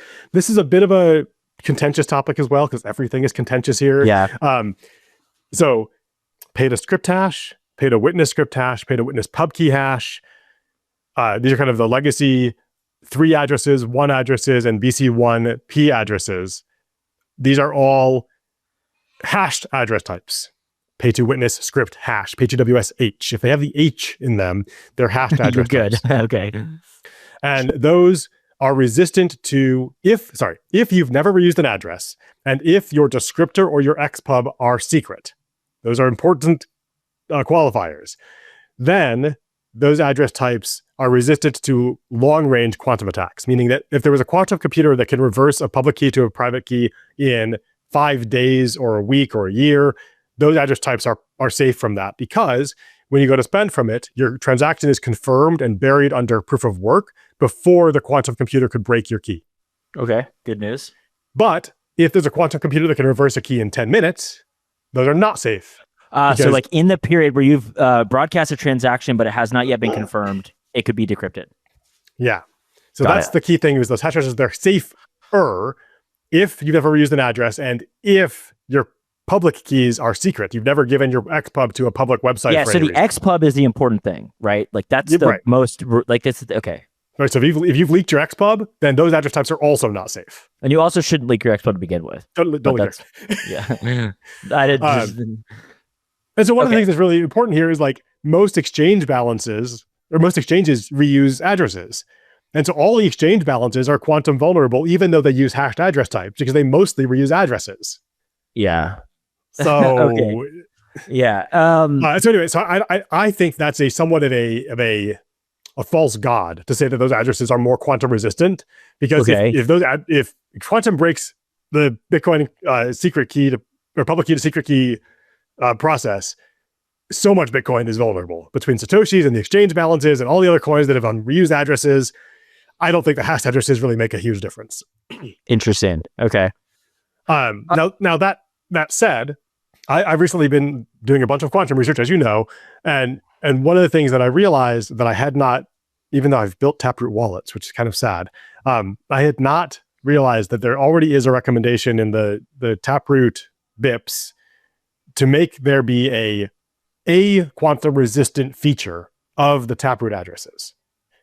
is a bit of a contentious topic as well, because everything is contentious here. Yeah. So pay to script hash, pay to witness script hash, pay to witness pub key hash. These are kind of the legacy 3 addresses, 1 addresses, and BC1 P addresses. These are all hashed address types. Pay to witness script hash, pay to WSH. If they have the H in them, they're hashed address types. Good. Okay. And those are resistant to if you've never reused an address, and if your descriptor or your XPub are secret. Those are important qualifiers. Then those address types are resistant to long-range quantum attacks, meaning that if there was a quantum computer that can reverse a public key to a private key in 5 days or a week or a year, those address types are safe from that, because when you go to spend from it, your transaction is confirmed and buried under proof of work before the quantum computer could break your key. Okay, good news. But if there's a quantum computer that can reverse a key in 10 minutes, those are not safe. So in the period where you've broadcast a transaction, but it has not yet been confirmed, it could be decrypted. Yeah. So that's the key thing, is those hash addresses, they're safer if you've never used an address and if your public keys are secret. You've never given your XPub to a public website. Yeah, so the XPub is the important thing, right? That's the most, okay. Right, so if you've leaked your XPub, then those address types are also not safe. And you also shouldn't leak your XPub to begin with. Don't leak your Yeah. I did and so one of the things that's really important here is most exchange balances, or most exchanges reuse addresses. And so all the exchange balances are quantum vulnerable, even though they use hashed address types, because they mostly reuse addresses. Yeah. So yeah. So anyway, so I think that's somewhat of a false god to say that those addresses are more quantum resistant, because if quantum breaks the Bitcoin secret key or public key to secret key process, so much Bitcoin is vulnerable between Satoshis and the exchange balances and all the other coins that have on reused addresses. I don't think the hashed addresses really make a huge difference. Interesting. Okay. Now that said, I've recently been doing a bunch of quantum research, as you know, and one of the things that I realized that I had not, even though I've built Taproot wallets, which is kind of sad, I had not realized that there already is a recommendation in the Taproot BIPs to make there be a quantum resistant feature of the Taproot addresses.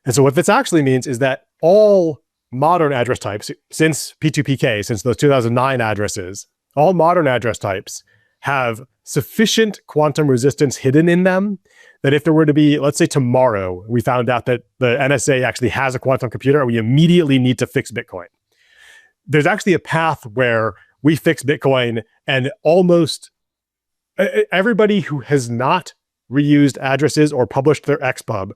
And so what this actually means is that all modern address types, since P2PK, since those 2009 addresses, all modern address types have sufficient quantum resistance hidden in them that if there were to be, let's say tomorrow, we found out that the NSA actually has a quantum computer and we immediately need to fix Bitcoin. There's actually a path where we fix Bitcoin and almost everybody who has not reused addresses or published their XPub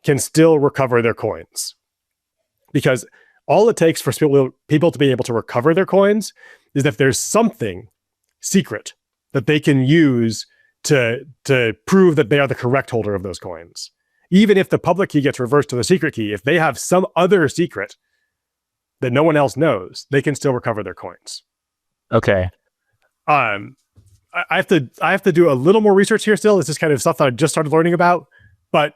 can still recover their coins. Because all it takes for people to be able to recover their coins is that there's something secret that they can use to prove that they are the correct holder of those coins. Even if the public key gets reversed to the secret key, if they have some other secret that no one else knows, they can still recover their coins. Okay. I have to do a little more research here still. This is kind of stuff that I just started learning about, but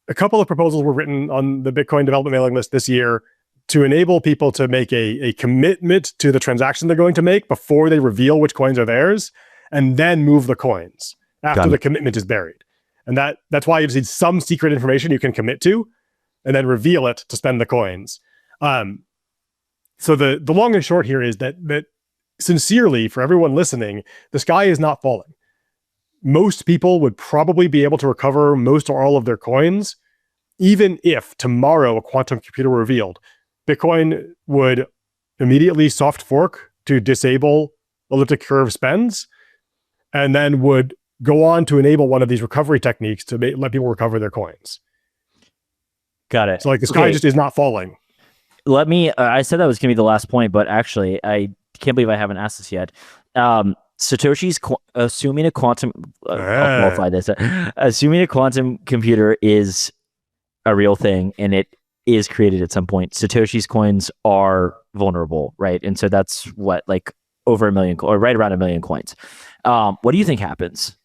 a couple of proposals were written on the Bitcoin development mailing list this year to enable people to make a commitment to the transaction they're going to make before they reveal which coins are theirs, and then move the coins after the commitment is buried. And that's why you just need some secret information you can commit to, and then reveal it to spend the coins. So the long and short here is that sincerely, for everyone listening, the sky is not falling. Most people would probably be able to recover most or all of their coins, even if tomorrow a quantum computer were revealed. Bitcoin would immediately soft fork to disable elliptic curve spends, and then would go on to enable one of these recovery techniques to let people recover their coins. Got it. So like the sky just is not falling. Let me, I said that was going to be the last point, but actually I can't believe I haven't asked this yet. Satoshi's assuming a quantum, I'll qualify this, assuming a quantum computer is a real thing and it is created at some point, Satoshi's coins are vulnerable, right? And so that's what, like over 1 million, or right around 1 million coins. What do you think happens?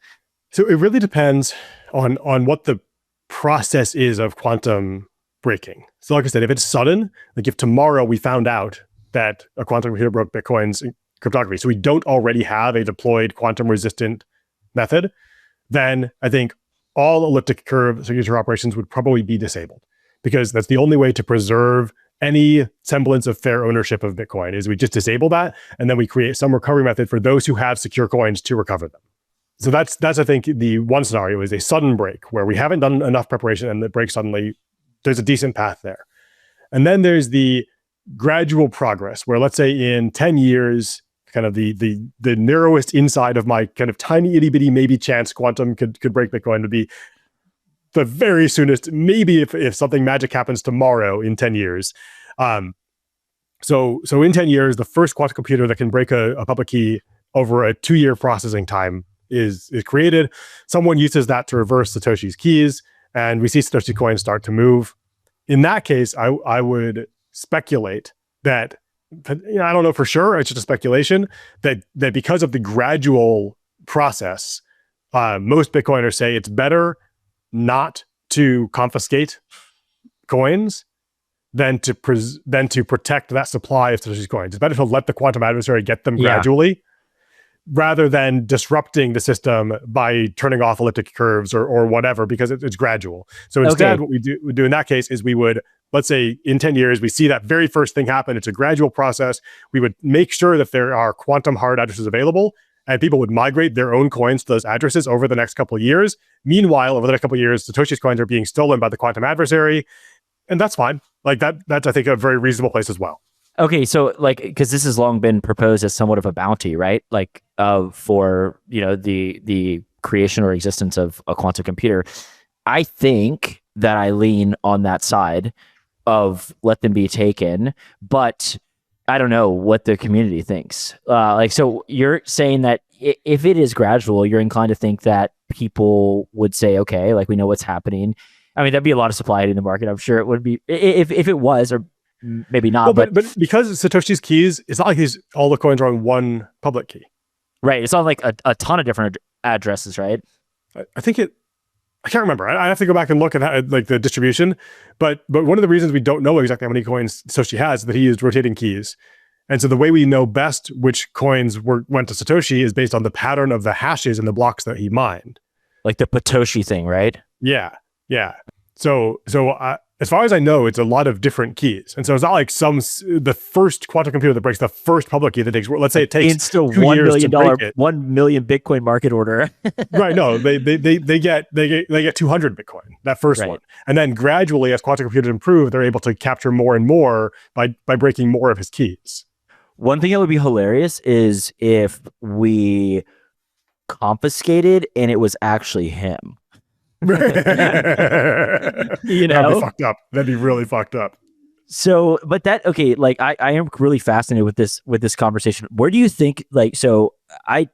So it really depends on what the process is of quantum breaking. So like I said, if it's sudden, like if tomorrow we found out that a quantum computer broke Bitcoin's cryptography, so we don't already have a deployed quantum resistant method, then I think all elliptic curve signature operations would probably be disabled, because that's the only way to preserve any semblance of fair ownership of Bitcoin is we just disable that, and then we create some recovery method for those who have secure coins to recover them. So that's I think the one scenario is a sudden break where we haven't done enough preparation and it breaks suddenly. There's a decent path there. And then there's the gradual progress where, let's say in 10 years, kind of the narrowest inside of my kind of tiny itty bitty maybe chance quantum could break Bitcoin would be the very soonest, maybe if something magic happens tomorrow in 10 years. So in 10 years, the first quantum computer that can break a public key over a 2-year processing time is created. Someone uses that to reverse Satoshi's keys, and we see Satoshi coins start to move. In that case, I would speculate that, I don't know for sure, it's just a speculation, that because of the gradual process, most Bitcoiners say it's better not to confiscate coins than to protect that supply of Satoshi's coins. It's better to let the quantum adversary get them gradually, rather than disrupting the system by turning off elliptic curves or whatever, because it's gradual. So instead, what we do in that case is we would, let's say in 10 years, we see that very first thing happen. It's a gradual process. We would make sure that there are quantum hard addresses available, and people would migrate their own coins to those addresses over the next couple of years. Meanwhile, over the next couple of years, Satoshi's coins are being stolen by the quantum adversary, and that's fine. Like that's I think a very reasonable place as well. Okay, so like, because this has long been proposed as somewhat of a bounty, right? Like, for the creation or existence of a quantum computer. I think that I lean on that side of let them be taken, but I don't know what the community thinks. So you're saying that if it is gradual, you're inclined to think that people would say, okay, like we know what's happening. I mean, that'd be a lot of supply in the market. I'm sure it would be if it was, or maybe not. Well, but because Satoshi's keys, it's not like all the coins are on one public key. Right. It's not like a ton of different addresses, right? I think I can't remember. I have to go back and look at how, like the distribution. But one of the reasons we don't know exactly how many coins Satoshi has is that he used rotating keys. And so the way we know best which coins went to Satoshi is based on the pattern of the hashes in the blocks that he mined. Like the Satoshi thing, right? Yeah. So as far as I know, it's a lot of different keys. And so it's not like the first quantum computer that breaks the first public key that takes, let's say it takes Insta $2 years to break it. 1 million Bitcoin market order. Right. No, they get 200 Bitcoin, that first one. And then gradually, as quantum computers improve, they're able to capture more and more by breaking more of his keys. One thing that would be hilarious is if we confiscated and it was actually him. That'd be fucked up. That'd be really fucked up. So, but okay, like I am really fascinated with this conversation. Where do you think, like, so I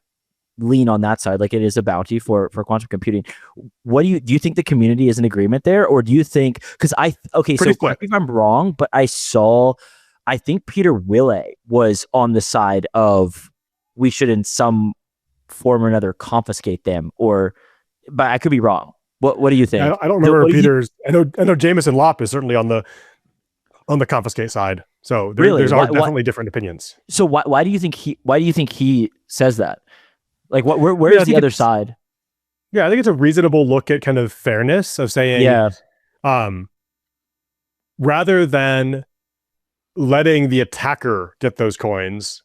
lean on that side, like it is a bounty for quantum computing. What do you think the community is in agreement there, or do you think, because so correct me if I'm wrong, but I think Peter Wille was on the side of we should in some form or another confiscate them, but I could be wrong. What do you think? I don't remember Peter's. I know Jameson Lopp is certainly on the confiscate side. So there's definitely different opinions. So why do you think he says that? Like where is the other side? Yeah, I think it's a reasonable look at kind of fairness of saying, rather than letting the attacker get those coins,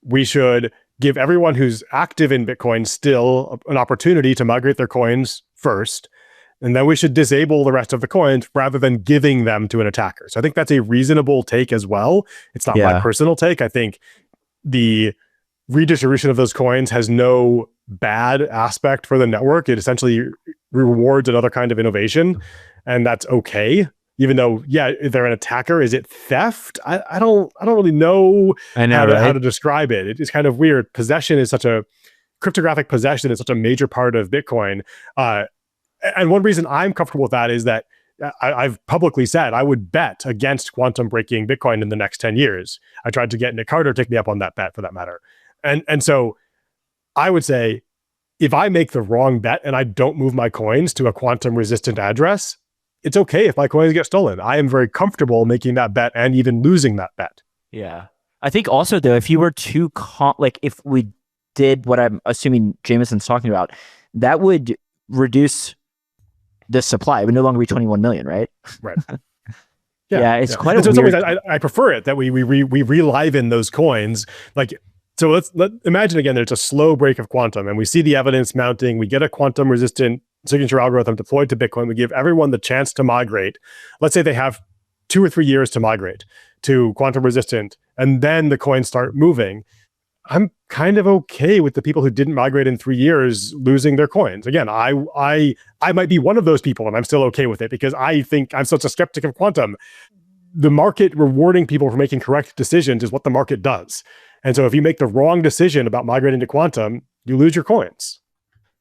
we should give everyone who's active in Bitcoin still an opportunity to migrate their coins first. And then we should disable the rest of the coins rather than giving them to an attacker. So I think that's a reasonable take as well. It's not my personal take. I think the redistribution of those coins has no bad aspect for the network. It essentially rewards another kind of innovation, and that's okay. Even though, if they're an attacker, is it theft? I don't really know, how to describe it. It's kind of weird. Cryptographic possession is such a major part of Bitcoin. And one reason I'm comfortable with that is that I've publicly said I would bet against quantum breaking Bitcoin in the next 10 years. I tried to get Nick Carter to take me up on that bet, for that matter. And so I would say, if I make the wrong bet and I don't move my coins to a quantum resistant address, it's okay if my coins get stolen. I am very comfortable making that bet and even losing that bet. Yeah. I think also, though, if you were to if we did what I'm assuming Jameson's talking about, that would reduce the supply. It would no longer be 21 million, right? Right. It's quite a weird... So I prefer it that we reliven those coins. Like, so let's imagine again, there's a slow break of quantum and we see the evidence mounting. We get a quantum resistant signature algorithm deployed to Bitcoin. We give everyone the chance to migrate. Let's say they have 2 or 3 years to migrate to quantum resistant, and then the coins start moving. I'm kind of okay with the people who didn't migrate in 3 years losing their coins. Again, I might be one of those people, and I'm still okay with it because I think I'm such a skeptic of quantum. The market rewarding people for making correct decisions is what the market does. And so if you make the wrong decision about migrating to quantum, you lose your coins.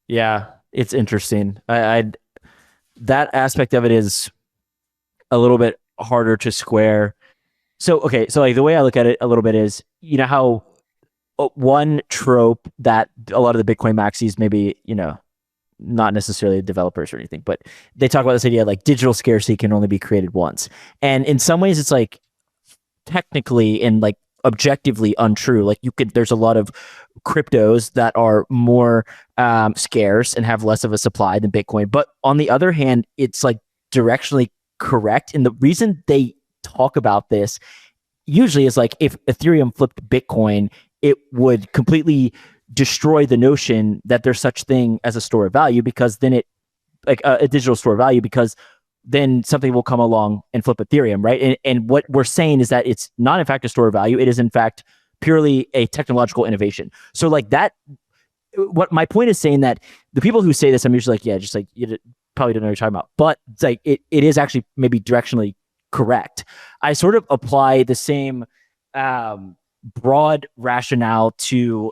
Yeah, it's interesting. That aspect of it is a little bit harder to square. So like the way I look at it a little bit is, you know how one trope that a lot of the Bitcoin maxis, maybe, not necessarily developers or anything, but they talk about this idea like digital scarcity can only be created once. And in some ways it's like technically and like objectively untrue. Like there's a lot of cryptos that are more scarce and have less of a supply than Bitcoin. But on the other hand, it's like directionally correct. And the reason they talk about this usually is like if Ethereum flipped Bitcoin, it would completely destroy the notion that there's such thing as a store of value, because then a digital store of value, because then something will come along and flip Ethereum, right? And what we're saying is that it's not in fact a store of value. It is in fact purely a technological innovation. So like that, what my point is saying that the people who say this, I'm usually like, just like, you probably don't know what you're talking about, but it's like, it is actually maybe directionally correct. I sort of apply the same broad rationale to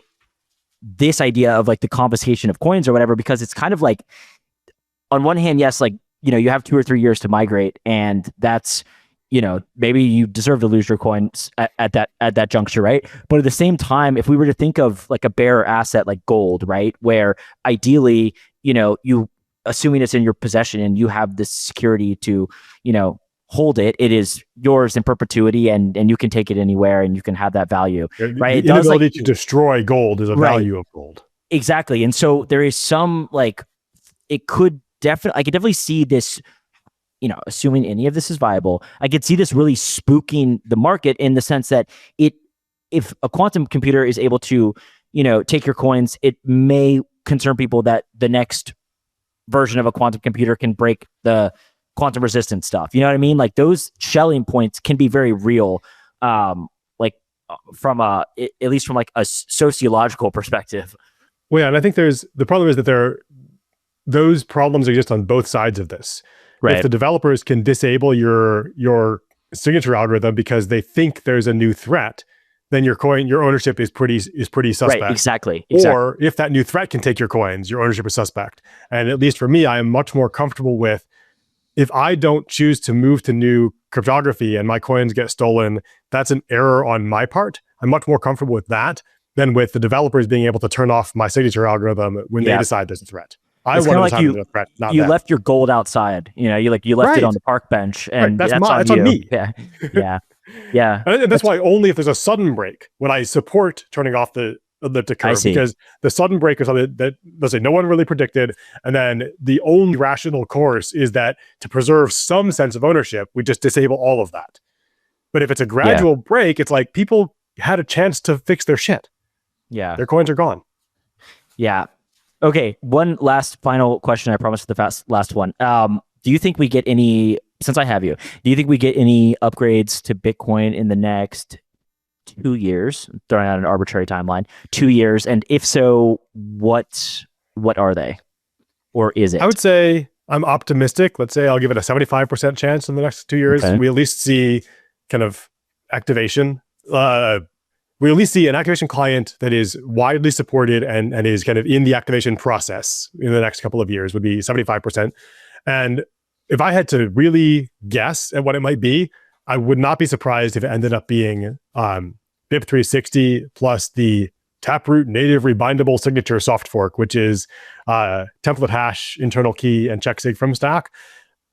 this idea of like the confiscation of coins or whatever, because it's kind of like, on one hand, yes, like, you have 2 or 3 years to migrate, and that's, maybe you deserve to lose your coins at that juncture, right? But at the same time, if we were to think of like a bearer asset like gold, right, where ideally, you assuming it's in your possession and you have the security to, hold it, it is yours in perpetuity, and you can take it anywhere and you can have that value, right? The inability to destroy gold is a value of gold. Exactly. And so there is some it could definitely, I could definitely see this, assuming any of this is viable, I could see this really spooking the market in the sense that if a quantum computer is able to, take your coins, it may concern people that the next version of a quantum computer can break the quantum resistant stuff. You know what I mean? Like those shelling points can be very real, from at least from a sociological perspective. Well, yeah, and I think the problem is that those problems exist on both sides of this. Right. If the developers can disable your signature algorithm because they think there's a new threat, then your ownership is pretty suspect. Right, exactly. Or if that new threat can take your coins, your ownership is suspect. And at least for me, I am much more comfortable with, if I don't choose to move to new cryptography and my coins get stolen, that's an error on my part. I'm much more comfortable with that than with the developers being able to turn off my signature algorithm when they decide there's a threat. It's kind of like you left your gold outside. You left it on the park bench, and that's on me. Yeah. And that's why only if there's a sudden break would I support turning off the elliptic curve, because the sudden break is something that, let's say, no one really predicted, and then the only rational course is that to preserve some sense of ownership, we just disable all of that. But if it's a gradual break, it's like people had a chance to fix their shit. Yeah, their coins are gone. Yeah. Okay, one final question. I promised the last one. Do you think we get any, since I have you, do you think we get any upgrades to Bitcoin in the next 2 years? I'm throwing out an arbitrary timeline. 2 years, and if so, what are they, or is it? I would say I'm optimistic. Let's say I'll give it a 75% chance in the next 2 years. Okay. We at least see kind of activation. We at least see an activation client that is widely supported and is kind of in the activation process in the next couple of years would be 75%. And if I had to really guess at what it might be, I would not be surprised if it ended up being BIP360 plus the Taproot native rebindable signature soft fork, which is template hash, internal key, and checksig from stack.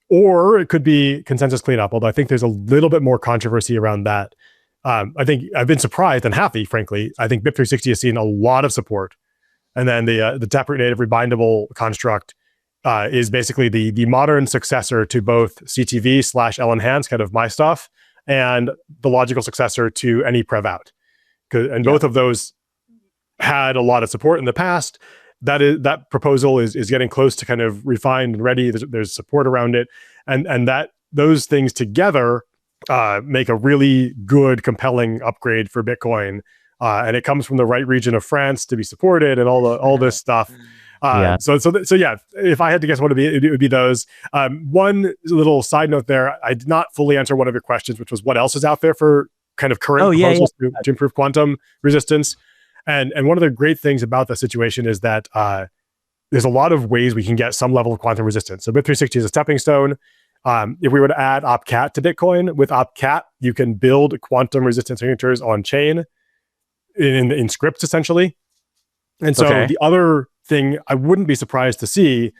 Or it could be consensus cleanup, although I think there's a little bit more controversy around that. I think I've been surprised and happy, frankly. I think BIP360 has seen a lot of support. And then the Taproot native rebindable construct is basically the modern successor to both CTV/L-enhance, kind of my stuff, and the logical successor to any prev out. And both of those had a lot of support in the past. That proposal is getting close to kind of refined and ready. There's support around it. And that those things together make a really good, compelling upgrade for Bitcoin. And it comes from the right region of France to be supported and all this stuff. So yeah, if I had to guess what it would be those. One little side note there, I did not fully answer one of your questions, which was what else is out there for kind of current proposals to improve quantum resistance. And one of the great things about the situation is that there's a lot of ways we can get some level of quantum resistance. So BIP360 is a stepping stone. If we were to add OpCat to Bitcoin, with OpCat, you can build quantum resistant signatures on chain in scripts, essentially. And so the other thing I wouldn't be surprised to see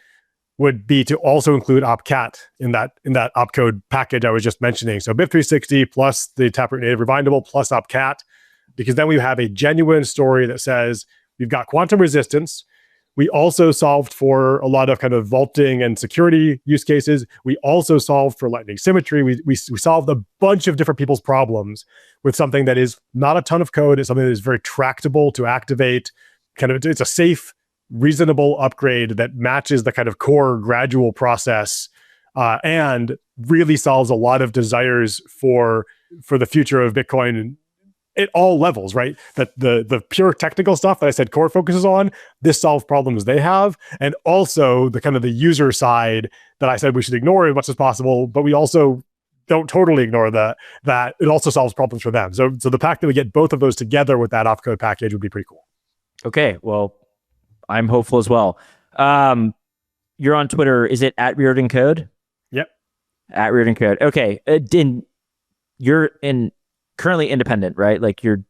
would be to also include OpCat in that opcode package I was just mentioning. So BIP360 plus the Taproot native rebindable plus OpCat, because then we have a genuine story that says we've got quantum resistance. We also solved for a lot of kind of vaulting and security use cases. We also solved for lightning symmetry. We solved a bunch of different people's problems with something that is not a ton of code. It's something that is very tractable to activate. It's a safe, reasonable upgrade that matches the kind of core gradual process and really solves a lot of desires for the future of Bitcoin at all levels, right? That the pure technical stuff that I said core focuses on, this solves problems they have, and also the kind of the user side that I said we should ignore as much as possible, but we also don't totally ignore that it also solves problems for them. So the fact that we get both of those together with that opcode package would be pretty cool. Okay, well, I'm hopeful as well. You're on Twitter. Is it at ReardenCode? Yep. At ReardenCode. Okay. You're currently independent, right? Like do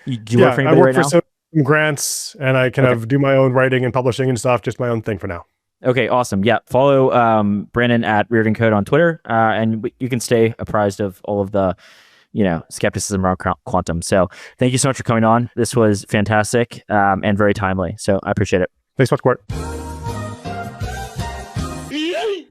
you work for anybody right now? I work for some grants, and I kind of do my own writing and publishing and stuff, just my own thing for now. Okay, awesome. Yeah, follow Brandon at ReardenCode on Twitter, and you can stay apprised of all of the, skepticism around quantum. So thank you so much for coming on. This was fantastic and very timely. So I appreciate it. Thanks much, Court.